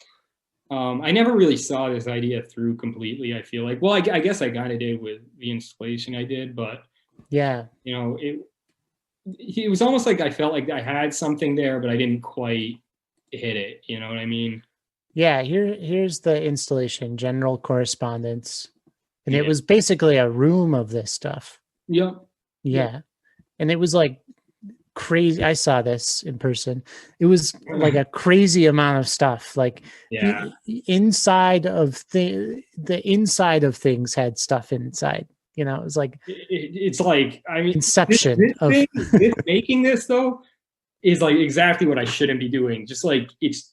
I never really saw this idea through completely. I feel like, well, I guess I kind of did with the installation I did, but yeah, you know, it was almost like I felt like I had something there, but I didn't quite hit it. You know what I mean? Yeah. Here's the installation, general correspondence, and it was basically a room of this stuff. Yep. Yeah, and it was like crazy. I saw this in person. It was like a crazy amount of stuff. Like inside of the inside of things had stuff inside. You know, it was like it's like, I mean, Inception making this though is like exactly what I shouldn't be doing. Just like it's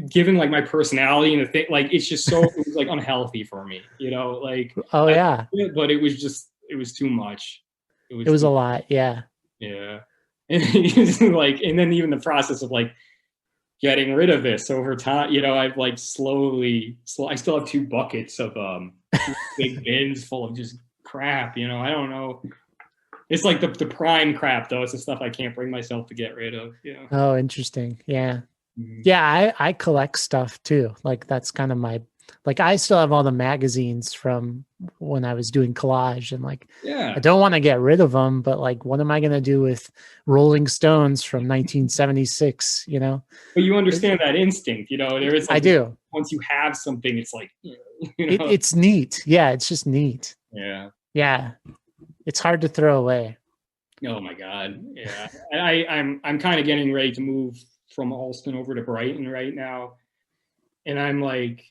given like my personality and the thing, like it's just so it was like unhealthy for me. You know, like but it was too much. It was a lot. Yeah. Yeah. And like, and then even the process of like getting rid of this over time, you know, I've like I still have 2 buckets of big bins full of just crap, you know. I don't know. It's like the prime crap though. It's the stuff I can't bring myself to get rid of. Yeah. Oh, interesting. Yeah. Mm-hmm. Yeah, I collect stuff too. Like that's kind of my like I still have all the magazines from when I was doing collage, and like Yeah. I don't want to get rid of them, but like what am I going to do with Rolling Stones from 1976, you know? But you understand that instinct, you know, there is I like do. once you have something, it's like, you know. It's neat. Yeah, it's just neat. Yeah. Yeah. It's hard to throw away. Oh my God. Yeah. I'm kind of getting ready to move from Alston over to Brighton right now. And I'm like,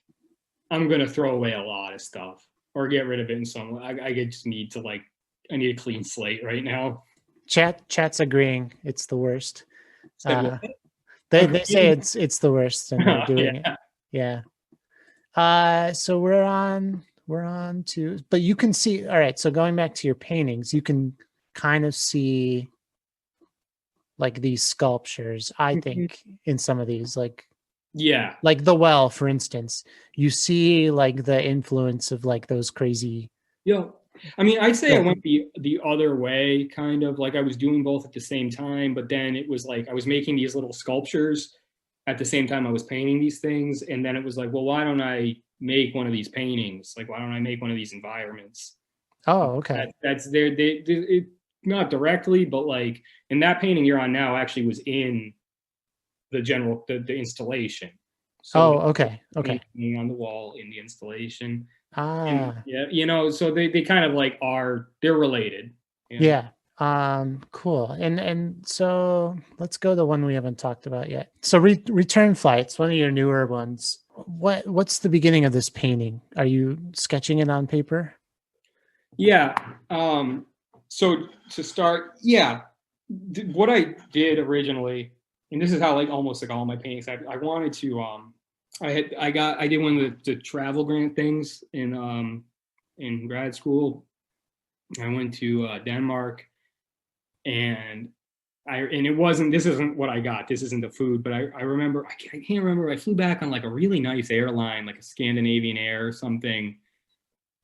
I'm gonna throw away a lot of stuff or get rid of it in some way. I just need to like I need a clean slate right now. Chat's agreeing it's the worst. So, They say it's the worst, and they're doing yeah. it. Yeah. So we're on to, but you can see. All right. So going back to your paintings, you can kind of see like these sculptures. I think in some of these, Yeah. like the well, for instance, you see like the influence of like those crazy. Yeah. I mean, I'd say I went the other way, kind of like I was doing both at the same time, but then it was like I was making these little sculptures at the same time I was painting these things, and then it was like, well, why don't I make one of these paintings? Like, why don't I make one of these environments? Oh, okay. That's there. It, not directly, but like, and that painting you're on now actually was in the general the installation. So okay. painting on the wall in the installation. And, Ah, yeah, you know, so they kind of like they're related. You know? yeah. Cool. And so let's go to one we haven't talked about yet. So return flights, one of your newer ones. What's the beginning of this painting? Are you sketching it on paper? Yeah. So to start, yeah, what I did originally, and this is how like almost like all my paintings, I wanted to I did one of the travel grant things in grad school. I went to Denmark, and it wasn't, this isn't what I got, this isn't the food, but I remember, I can't remember, I flew back on like a really nice airline, like a Scandinavian Air or something,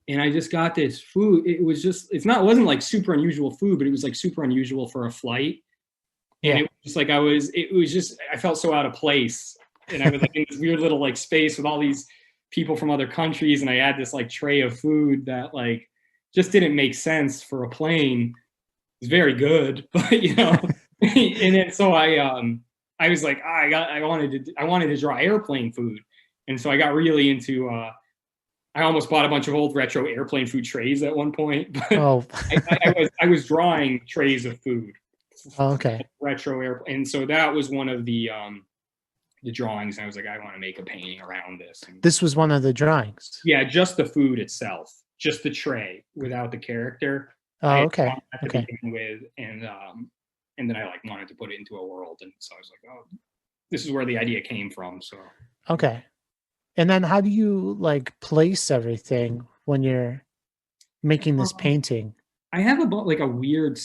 and I just got this food. It was just, it wasn't like super unusual food, but it was like super unusual for a flight. And Yeah. it was just like it was just, I felt so out of place, and I was like in this weird little like space with all these people from other countries, and I had this like tray of food that like just didn't make sense for a plane. It was very good, but you know, and then so I was like, I wanted to draw airplane food, and so I got really into I almost bought a bunch of old retro airplane food trays at one point, but Oh. I was drawing trays of food. Oh, okay. Retro airplane, and so that was one of the drawings. And I was like, I want to make a painting around this. And, This was one of the drawings. yeah, just the food itself, just the tray without the character. Oh, okay. To begin with, and then I like wanted to put it into a world, and so I was like, oh, this is where the idea came from. So okay. And then how do you like place everything when you're making this painting? I have like a weird,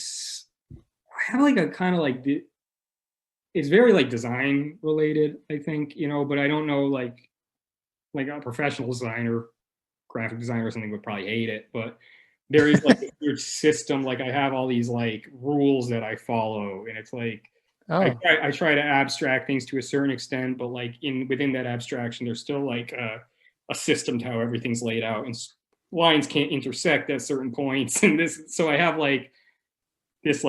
I have like a kind of like it's very like design related, I think, you know, but I don't know, like a professional designer, graphic designer or something would probably hate it, but there is like a weird system. Like I have all these like rules that I follow, and it's like I try to abstract things to a certain extent, but like within that abstraction, there's still like a system to how everything's laid out, and lines can't intersect at certain points. And so I have like this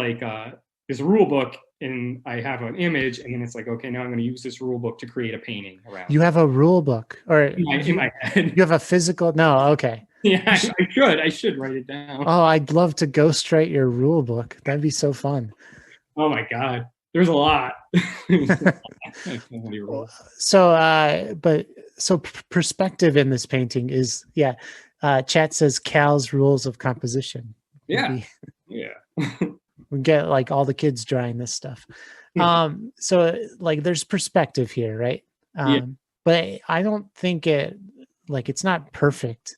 rule book, and I have an image, and then it's like, okay, now I'm going to use this rule book to create a painting around. You have a rule book, or in my head. You have a physical? No, okay. Yeah, I should write it down. Oh, I'd love to ghostwrite your rule book. That'd be so fun. Oh my God, there's a lot. So perspective in this painting is, chat says Cal's rules of composition. Yeah. We get like all the kids drawing this stuff. So like there's perspective here, right? But I don't think it's not perfect.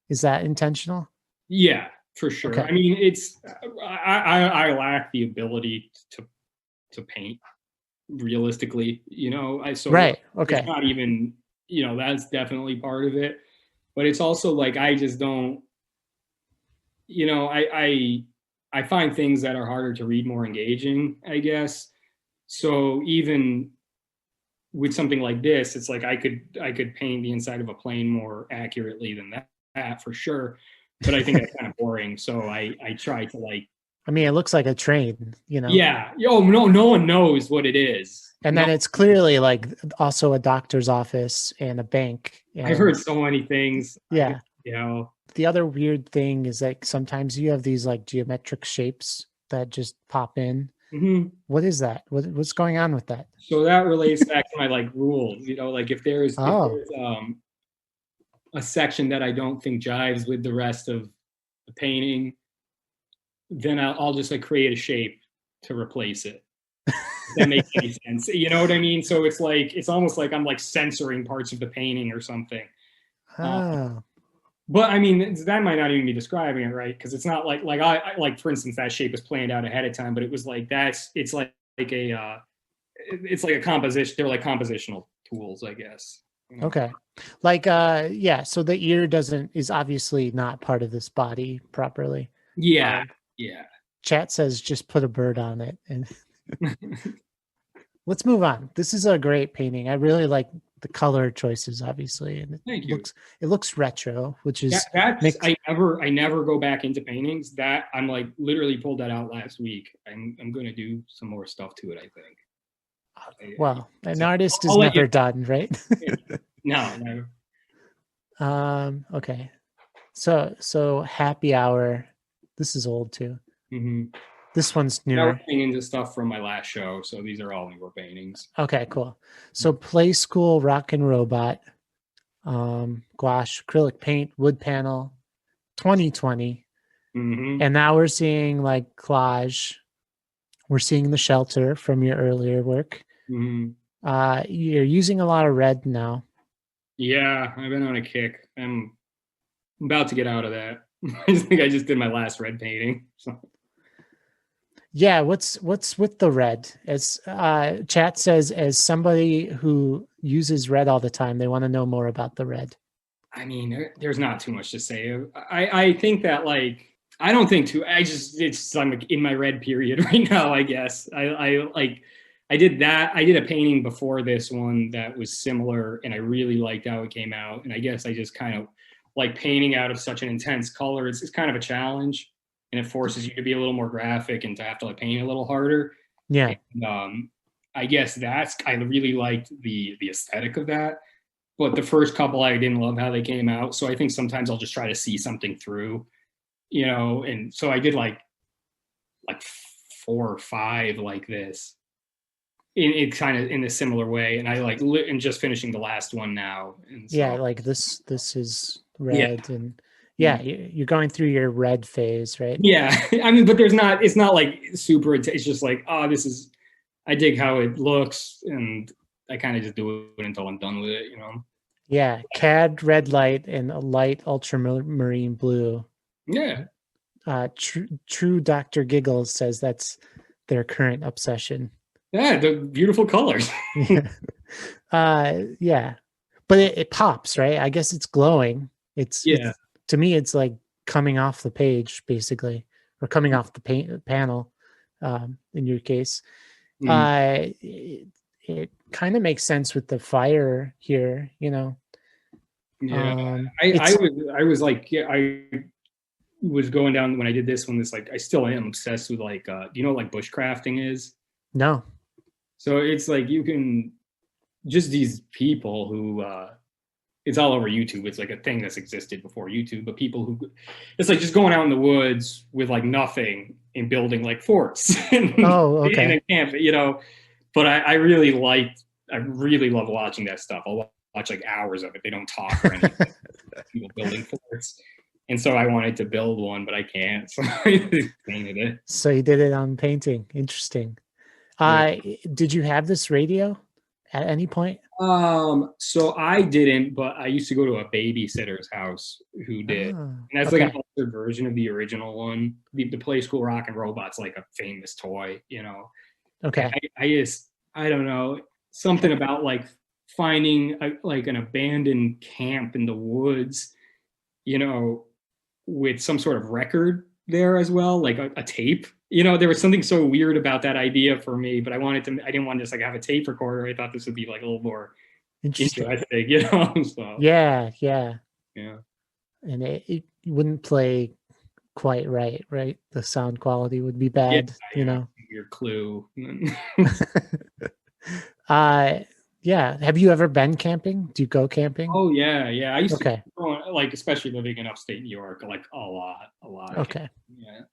Is that intentional? Yeah, for sure. Okay. I mean, it's I lack the ability to paint realistically, you know. Right. Okay. It's not even, you know, that's definitely part of it. But it's also like I just don't, you know, I find things that are harder to read more engaging, I guess. So even with something like this, it's like I could paint the inside of a plane more accurately than that for sure. But I think that's kind of boring. So I try to like. I mean, it looks like a train, you know? Yeah. Yo, no one knows what it is. And then it's clearly like also a doctor's office and a bank. I've heard so many things. Yeah. You know, the other weird thing is like sometimes you have these like geometric shapes that just pop in. Mm-hmm. What is that? What's going on with that? So that relates back to my like rules, you know, like if there's a section that I don't think jives with the rest of the painting, then I'll just like create a shape to replace it. If that makes any sense. You know what I mean? So it's like, it's almost like I'm like censoring parts of the painting or something. But I mean, that might not even be describing it right, because it's not like I like, for instance, that shape was planned out ahead of time, but it was like it's like a it's like a composition. They're like compositional tools, I guess. You know? Okay, like yeah. So the ear is obviously not part of this body properly. Yeah, yeah. Chat says just put a bird on it, and let's move on. This is a great painting. I really like the color choices, obviously, and it looks retro, which is I never go back into paintings. That I'm like literally pulled that out last week. I'm going to do some more stuff to it, I think. Well, an artist is never done, right? No. Okay. So Happy Hour. This is old too. Mm-hmm. This one's newer. Now we're into stuff from my last show, so these are all newer paintings. Okay, cool. So Play School, Rock and Robot, gouache, acrylic paint, wood panel, 2020. Mm-hmm. And now we're seeing like collage. We're seeing The Shelter from your earlier work. Mm-hmm. You're using a lot of red now. Yeah, I've been on a kick. I'm about to get out of that. I think I just did my last red painting. So. Yeah, what's with the red? As chat says, as somebody who uses red all the time, they want to know more about the red. I mean, there's not too much to say. I think that like I don't think too. I'm in my red period right now. I guess I did that. I did a painting before this one that was similar, and I really liked how it came out. And I guess I just kind of like painting out of such an intense color. It's kind of a challenge. And it forces you to be a little more graphic and to have to like paint a little harder. Yeah. And, I guess I really liked the aesthetic of that. But the first couple, I didn't love how they came out. So I think sometimes I'll just try to see something through, you know. And so I did like 4 or 5 like this. In kind of in a similar way. And I like and just finishing the last one now. And so, yeah, like this is red and. Yeah, you're going through your red phase, right? Yeah, I mean, but it's not like super, it's just like, I dig how it looks, and I kind of just do it until I'm done with it, you know? Yeah, CAD red light and a light ultramarine blue. Yeah. True Dr. Giggles says that's their current obsession. Yeah, the beautiful colors. Yeah, but it pops, right? I guess it's glowing. It's to me, it's like coming off the page, basically, or coming off the panel. In your case, it kind of makes sense with the fire here, you know. Yeah, I was like, I was going down when I did this one. This like, I still am obsessed with like, do you know what like bushcrafting is? No. So it's like you can just these people who. It's all over YouTube. It's like a thing that's existed before YouTube, but people who, it's like just going out in the woods with like nothing and building like forts in a camp, you know. But I really love watching that stuff. I'll watch like hours of it. They don't talk or anything. People building forts. And so I wanted to build one, but I can't. So I painted it. So you did it on painting. Interesting. Did you have this radio at any point? So I didn't, but I used to go to a babysitter's house who did. And that's like an older version of the original one. The Play School Rock and Robot's like a famous toy, you know. Okay. I don't know, something about like finding like an abandoned camp in the woods, you know, with some sort of record there as well, like a tape, there was something so weird about that idea for me, but I didn't want to just like have a tape recorder. I thought this would be like a little more Interesting. interesting, so Yeah, yeah. yeah. And it wouldn't play quite right? The sound quality would be Yeah, bad, you know. your clue. uh yeah. Have you ever been camping? Do you go camping? Oh yeah, yeah. I used to Okay. go, like, especially living in upstate New York, like a lot of Okay. yeah. Not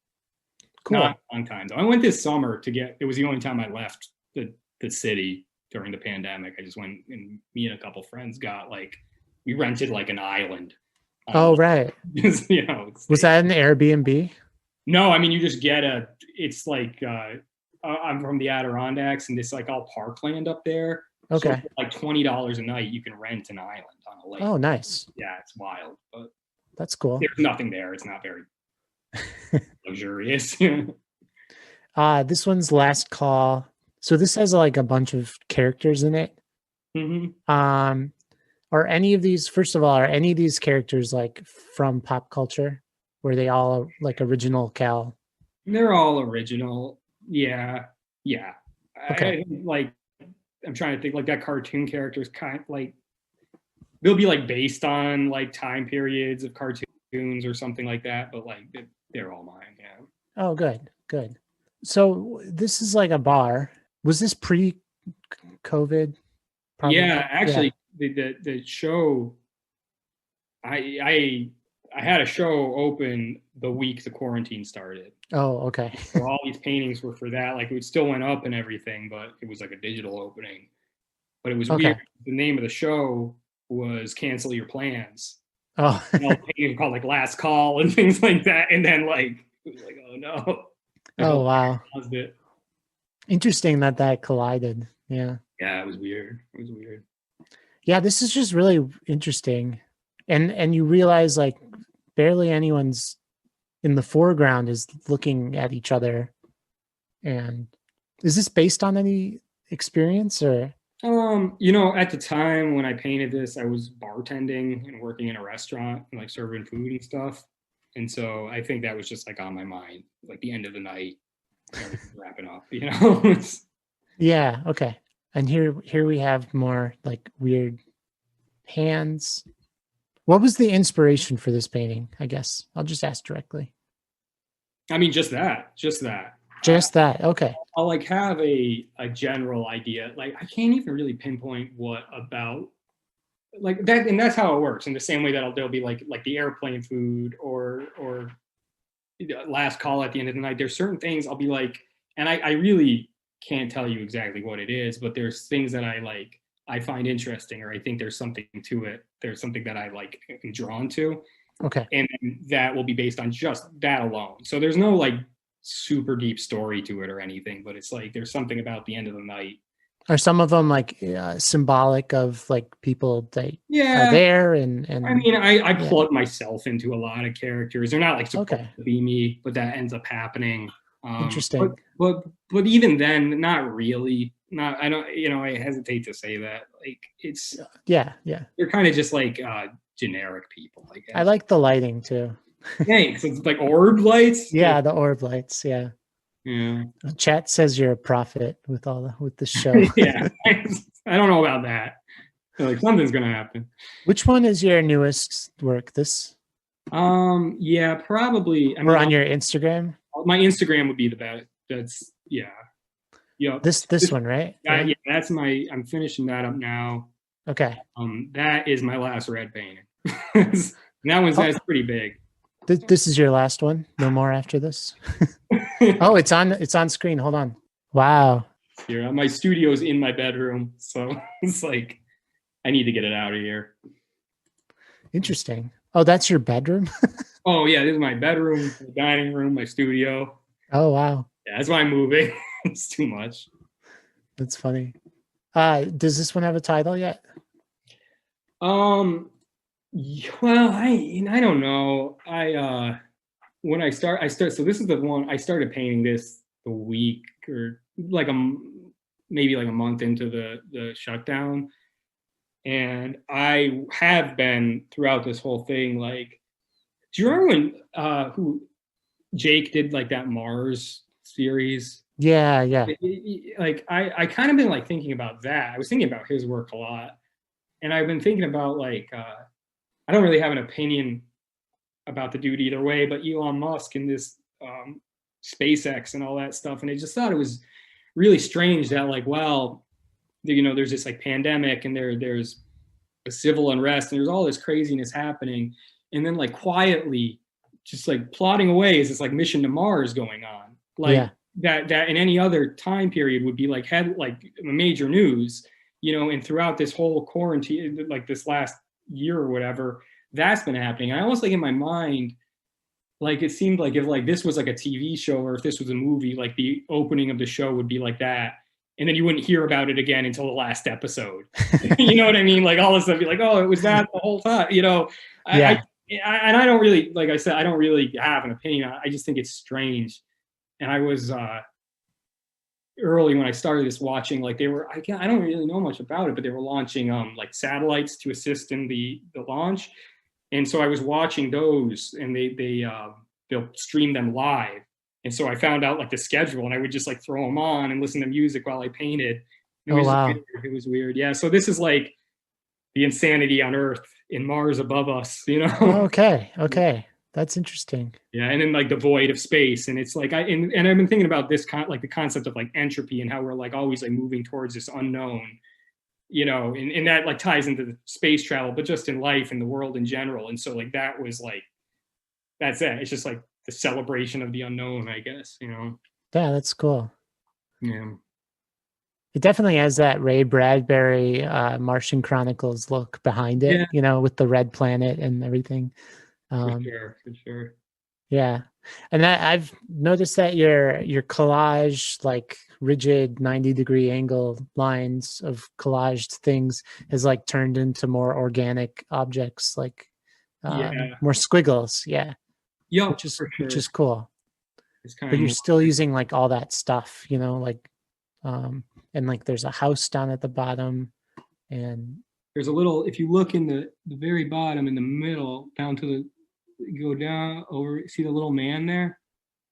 Cool. a long time though. I went this summer it was the only time I left the city during the pandemic. I just went, and me and a couple friends we rented like an island. Oh, right. Was that an Airbnb? No, I mean you just get it's like I'm from the Adirondacks, and it's like all parkland up there. So Okay. for like $20 a night, you can rent an island on a lake. Oh, nice. Yeah, it's wild, but That's cool. there's nothing there. It's not very luxurious. This one's last call. So this has like a bunch of characters in it. Are any of these, first of all, are any of these characters like from pop culture? Were they all like original Cal? They're all original. Yeah. Yeah. Okay. I'm trying to think, like that cartoon characters kind of like they'll be like based on like time periods of cartoons or something like that, but like they're all mine. Yeah. Oh, good. Good. So this is like a bar. Was this pre-COVID? Yeah, actually, the show, I had a show open the week the quarantine started. Oh, okay. So all these paintings were for that. Like it still went up and everything, but it was like a digital opening. But it was weird. The name of the show was Cancel Your Plans. Oh, and all the paintings were called like Last Call and things like that. And then like it was like, oh no. Oh wow. It. Interesting that collided. Yeah. Yeah, it was weird. It was weird. Yeah, this is just really interesting. And you realize like barely anyone's in the foreground is looking at each other. And is this based on any experience or? At the time when I painted this, I was bartending and working in a restaurant and like serving food and stuff. And so I think that was just like on my mind, like the end of the night, wrapping up, Yeah, okay. And here we have more like weird hands. What was the inspiration for this painting? I guess I'll just ask directly. I mean, just that. Okay. I'll like have a general idea. Like I can't even really pinpoint what about like that, and that's how it works. In the same way that there'll be like the airplane food or Last Call at the end of the night. There's certain things I'll be like, and I really can't tell you exactly what it is, but there's things that I find interesting, or I think there's something to it. There's something that I like am drawn to. Okay. And that will be based on just that alone. So there's no like super deep story to it or anything, but it's like there's something about the end of the night. Are some of them like symbolic of like people that are there? And I mean, I plug myself into a lot of characters. They're not like supposed to be me, but that ends up happening. Interesting. But even then, not really. I don't. I hesitate to say that. Like it's. Yeah. They're kind of just like generic people. I guess. I like the lighting too. Thanks. It's like orb lights. Yeah, the orb lights. Yeah. Yeah. Chat says you're a prophet with the show. Yeah. I don't know about that. Like something's gonna happen. Which one is your newest work? This? Yeah, probably. Or on your Instagram? My Instagram would be the best. That's yeah. Yeah. This one, right? Yeah, that's I'm finishing that up now. Okay. That is my last red painting. That's pretty big. This is your last one? No more after this? Oh, it's on screen. Hold on. Wow. Yeah, my studio's in my bedroom, so it's like I need to get it out of here. Interesting. Oh, that's your bedroom? Oh yeah, this is my bedroom, my dining room, my studio. Oh wow. Yeah, that's why I'm moving. It's too much. That's funny. Does this one have a title yet? Well, I don't know. When I start. So this is the one I started painting this the week or like maybe like a month into the shutdown, and I have been throughout this whole thing. Like, do you remember when who Jake did like that Mars series. Yeah, yeah. Like I kind of been like thinking about that. I was thinking about his work a lot, and I've been thinking about like I don't really have an opinion about the dude either way, but Elon Musk and this SpaceX and all that stuff, and I just thought it was really strange that like, well, you know, there's this like pandemic and there's a civil unrest and there's all this craziness happening, and then like quietly, just like plodding away is this like mission to Mars going on, like that in any other time period would be like had like major news, you know, and throughout this whole quarantine, like this last year or whatever, that's been happening. I almost like in my mind, like it seemed like if like this was like a TV show or if this was a movie, like the opening of the show would be like that. And then you wouldn't hear about it again until the last episode. You know what I mean? Like all of a sudden be like, oh, it was that the whole time, you know? And I don't really, like I said, I don't really have an opinion. I just think it's strange. And I was early when I started this watching, like they were, I don't really know much about it, but they were launching like satellites to assist in the launch. And so I was watching those, and they'll stream them live. And so I found out like the schedule, and I would just like throw them on and listen to music while I painted. It was weird. It was weird. Yeah. So this is like the insanity on Earth in Mars above us, you know? Okay. That's interesting. Yeah. And then like the void of space. And it's like, and I've been thinking about this like the concept of like entropy and how we're like always like moving towards this unknown, you know, and that like ties into the space travel, but just in life and the world in general. And so like that was like, that's it. It's just like the celebration of the unknown, I guess, you know? Yeah, that's cool. Yeah. It definitely has that Ray Bradbury Martian Chronicles look behind it, you know, with the red planet and everything. For sure. Yeah. And I've noticed that your collage, like rigid 90-degree angle lines of collaged things has like turned into more organic objects, like more squiggles. Yeah. Yeah. Which is cool. It's kind but you're still using like all that stuff, you know, like and like there's a house down at the bottom, and there's a little, if you look in the very bottom in the middle down to the, go down over, see the little man there?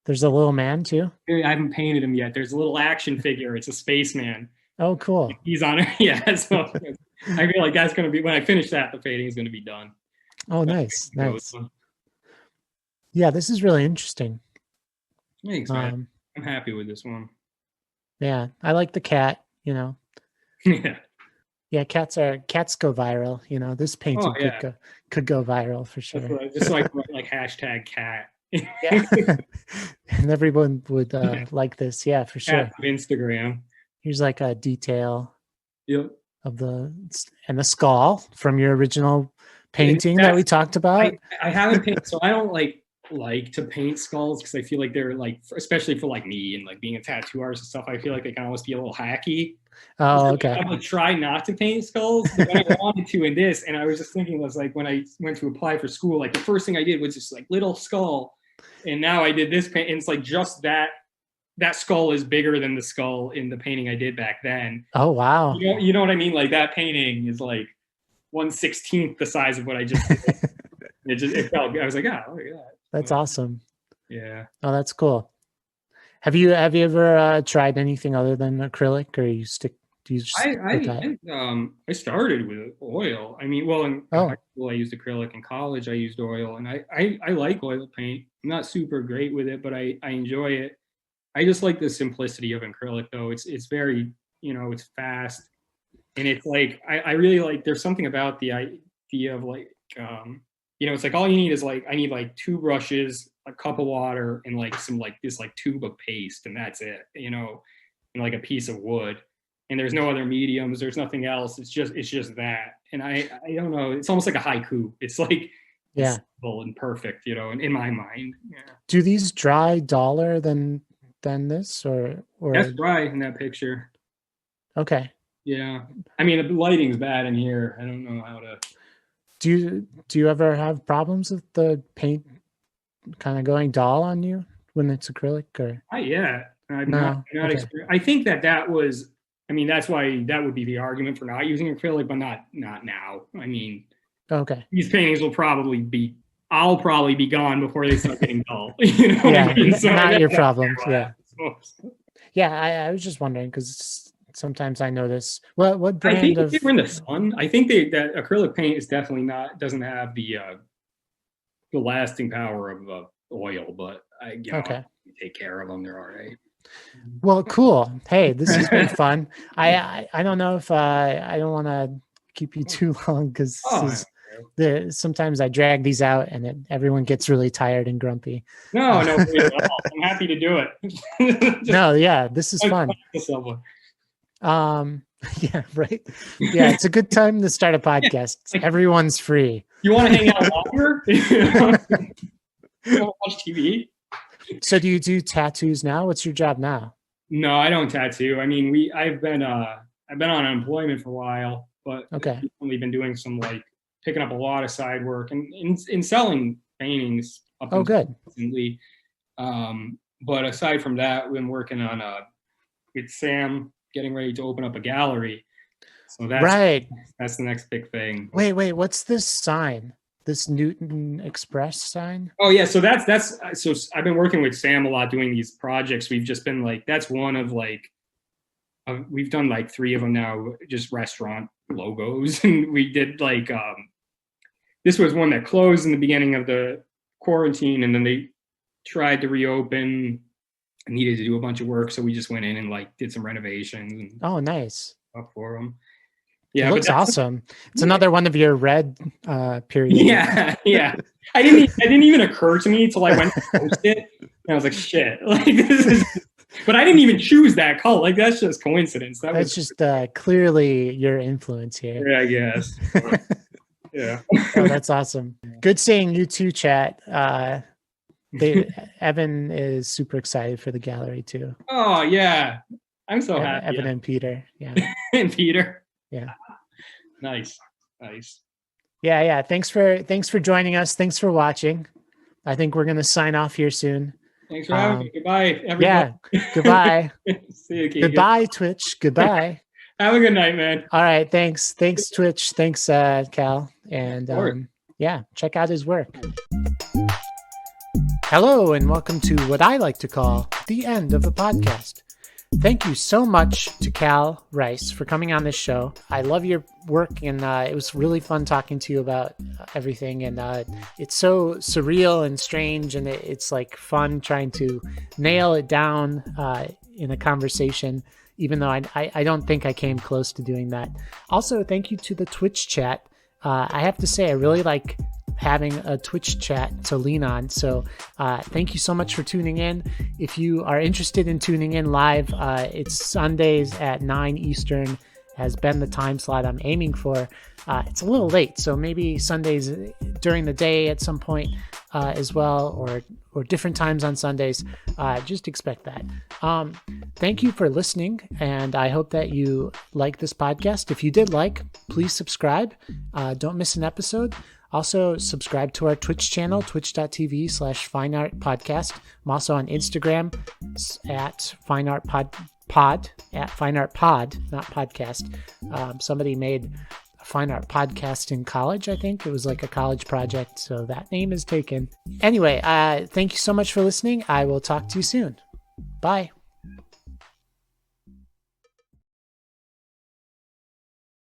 There's a little man too? I haven't painted him yet. There's a little action figure. It's a spaceman. Oh, cool. He's on it. Yeah. So I feel like that's going to be, when I finish that, the painting is going to be done. Oh, nice. Yeah, this is really interesting. Thanks, man. I'm happy with this one. Yeah, I like the cat, you know. Yeah, cats go viral, you know. This painting could go viral for sure. Just like hashtag cat. Yeah. And everyone would like this. Yeah, for sure. Instagram. Here's like a detail of the skull from your original painting that we talked about. I haven't painted, so I don't like to paint skulls because I feel like they're like, especially for like me and like being a tattoo artist and stuff, I feel like they can almost be a little hacky. Oh, okay. I would try not to paint skulls, but when I wanted to in this, and I was just thinking, was like when I went to apply for school, like the first thing I did was just like little skull, and now I did this paint, and it's like just that skull is bigger than the skull in the painting I did back then. Oh wow! You know what I mean? Like that painting is like 1/16 the size of what I just did. It felt. I was like, oh, look at that. That's awesome. Yeah. Oh, that's cool. Have you ever tried anything other than acrylic, or do you just I started with oil. I mean, well, in high school I used acrylic. In college I used oil, and I like oil paint. I'm not super great with it, but I enjoy it. I just like the simplicity of acrylic, though. It's very, you know, it's fast, and it's like I really like. There's something about the idea of like you know, it's like all you need is like, I need like 2 brushes, a cup of water, and like some like this like tube of paste, and that's it, you know, and like a piece of wood, and there's no other mediums, there's nothing else. It's just that. And I don't know, it's almost like a haiku. It's like simple and perfect, you know, in my mind. Yeah. Do these dry duller than this, or that's dry in that picture? Okay. Yeah, I mean the lighting's bad in here. I don't know how to. Do you ever have problems with the paint kind of going dull on you when it's acrylic, or? I think that was, I mean, that's why that would be the argument for not using acrylic, but not now. I mean, okay, these paintings will I'll probably be gone before they start getting dull. You know yeah, what I mean? So not your problem. Yeah. Yeah, I was just wondering because sometimes I notice what brand I think of they were in the sun. I think that acrylic paint is definitely doesn't have the lasting power of oil, but okay. take care of them. They're all right. Well, cool. Hey, this has been fun. I don't know if I don't want to keep you too long because sometimes I drag these out and everyone gets really tired and grumpy. No, no, I'm happy to do it. No, yeah, this is fun. Yeah, right. Yeah, it's a good time to start a podcast. Everyone's free. You want to hang out longer? You want to watch TV? So do you do tattoos now? What's your job now? No, I don't tattoo. I mean, I've been on unemployment for a while, but okay, we've been doing some picking up a lot of side work and in selling paintings. Good. Recently. But aside from that, we've been working on with Sam getting ready to open up a gallery. So that's the next big thing. Wait, what's this sign? This Newton Express sign? Oh yeah, so so I've been working with Sam a lot doing these projects. We've just been that's one of we've done 3 of them now, just restaurant logos, and we did this was one that closed in the beginning of the quarantine, and then they tried to reopen and needed to do a bunch of work, so we just went in and did some renovations. And nice stuff for them. Yeah, it looks awesome. It's another one of your red period. Yeah. I didn't even occur to me until I went to post it, and I was like, shit, this is. But I didn't even choose that color. That's just coincidence. That's just clearly your influence here. Yeah, I guess. Yeah. Oh, that's awesome. Good seeing you too, chat. Evan is super excited for the gallery too. Oh yeah, I'm so happy. Evan and Peter. Yeah. And Peter. Yeah. Nice. Yeah. Thanks for joining us. Thanks for watching. I think we're gonna sign off here soon. Thanks for having me. Goodbye, everybody. Yeah. Goodbye. See you, Keegan. Goodbye, Twitch. Goodbye. Have a good night, man. All right. Thanks, Twitch. Thanks, Cal. And yeah, check out his work. Hello, and welcome to what I like to call the end of a podcast. Thank you so much to Cal Rice for coming on this show. I love your work, and it was really fun talking to you about everything. And it's so surreal and strange, and it's fun trying to nail it down in a conversation, even though I don't think I came close to doing that. Also, thank you to the Twitch chat. I have to say, I really like having a Twitch chat to lean on. So thank you so much for tuning in. If you are interested in tuning in live, it's Sundays at 9 Eastern has been the time slot I'm aiming for. It's a little late, so maybe Sundays during the day at some point as well, or different times on Sundays. Just expect that. Thank you for listening, and I hope that you like this podcast. If you did please subscribe. Don't miss an episode. Also, subscribe to our Twitch channel, twitch.tv/fineartpodcast. I'm also on Instagram at fineartpod, at fineartpod, not podcast. Somebody made a fine art podcast in college, I think. It was a college project, so that name is taken. Anyway, thank you so much for listening. I will talk to you soon. Bye.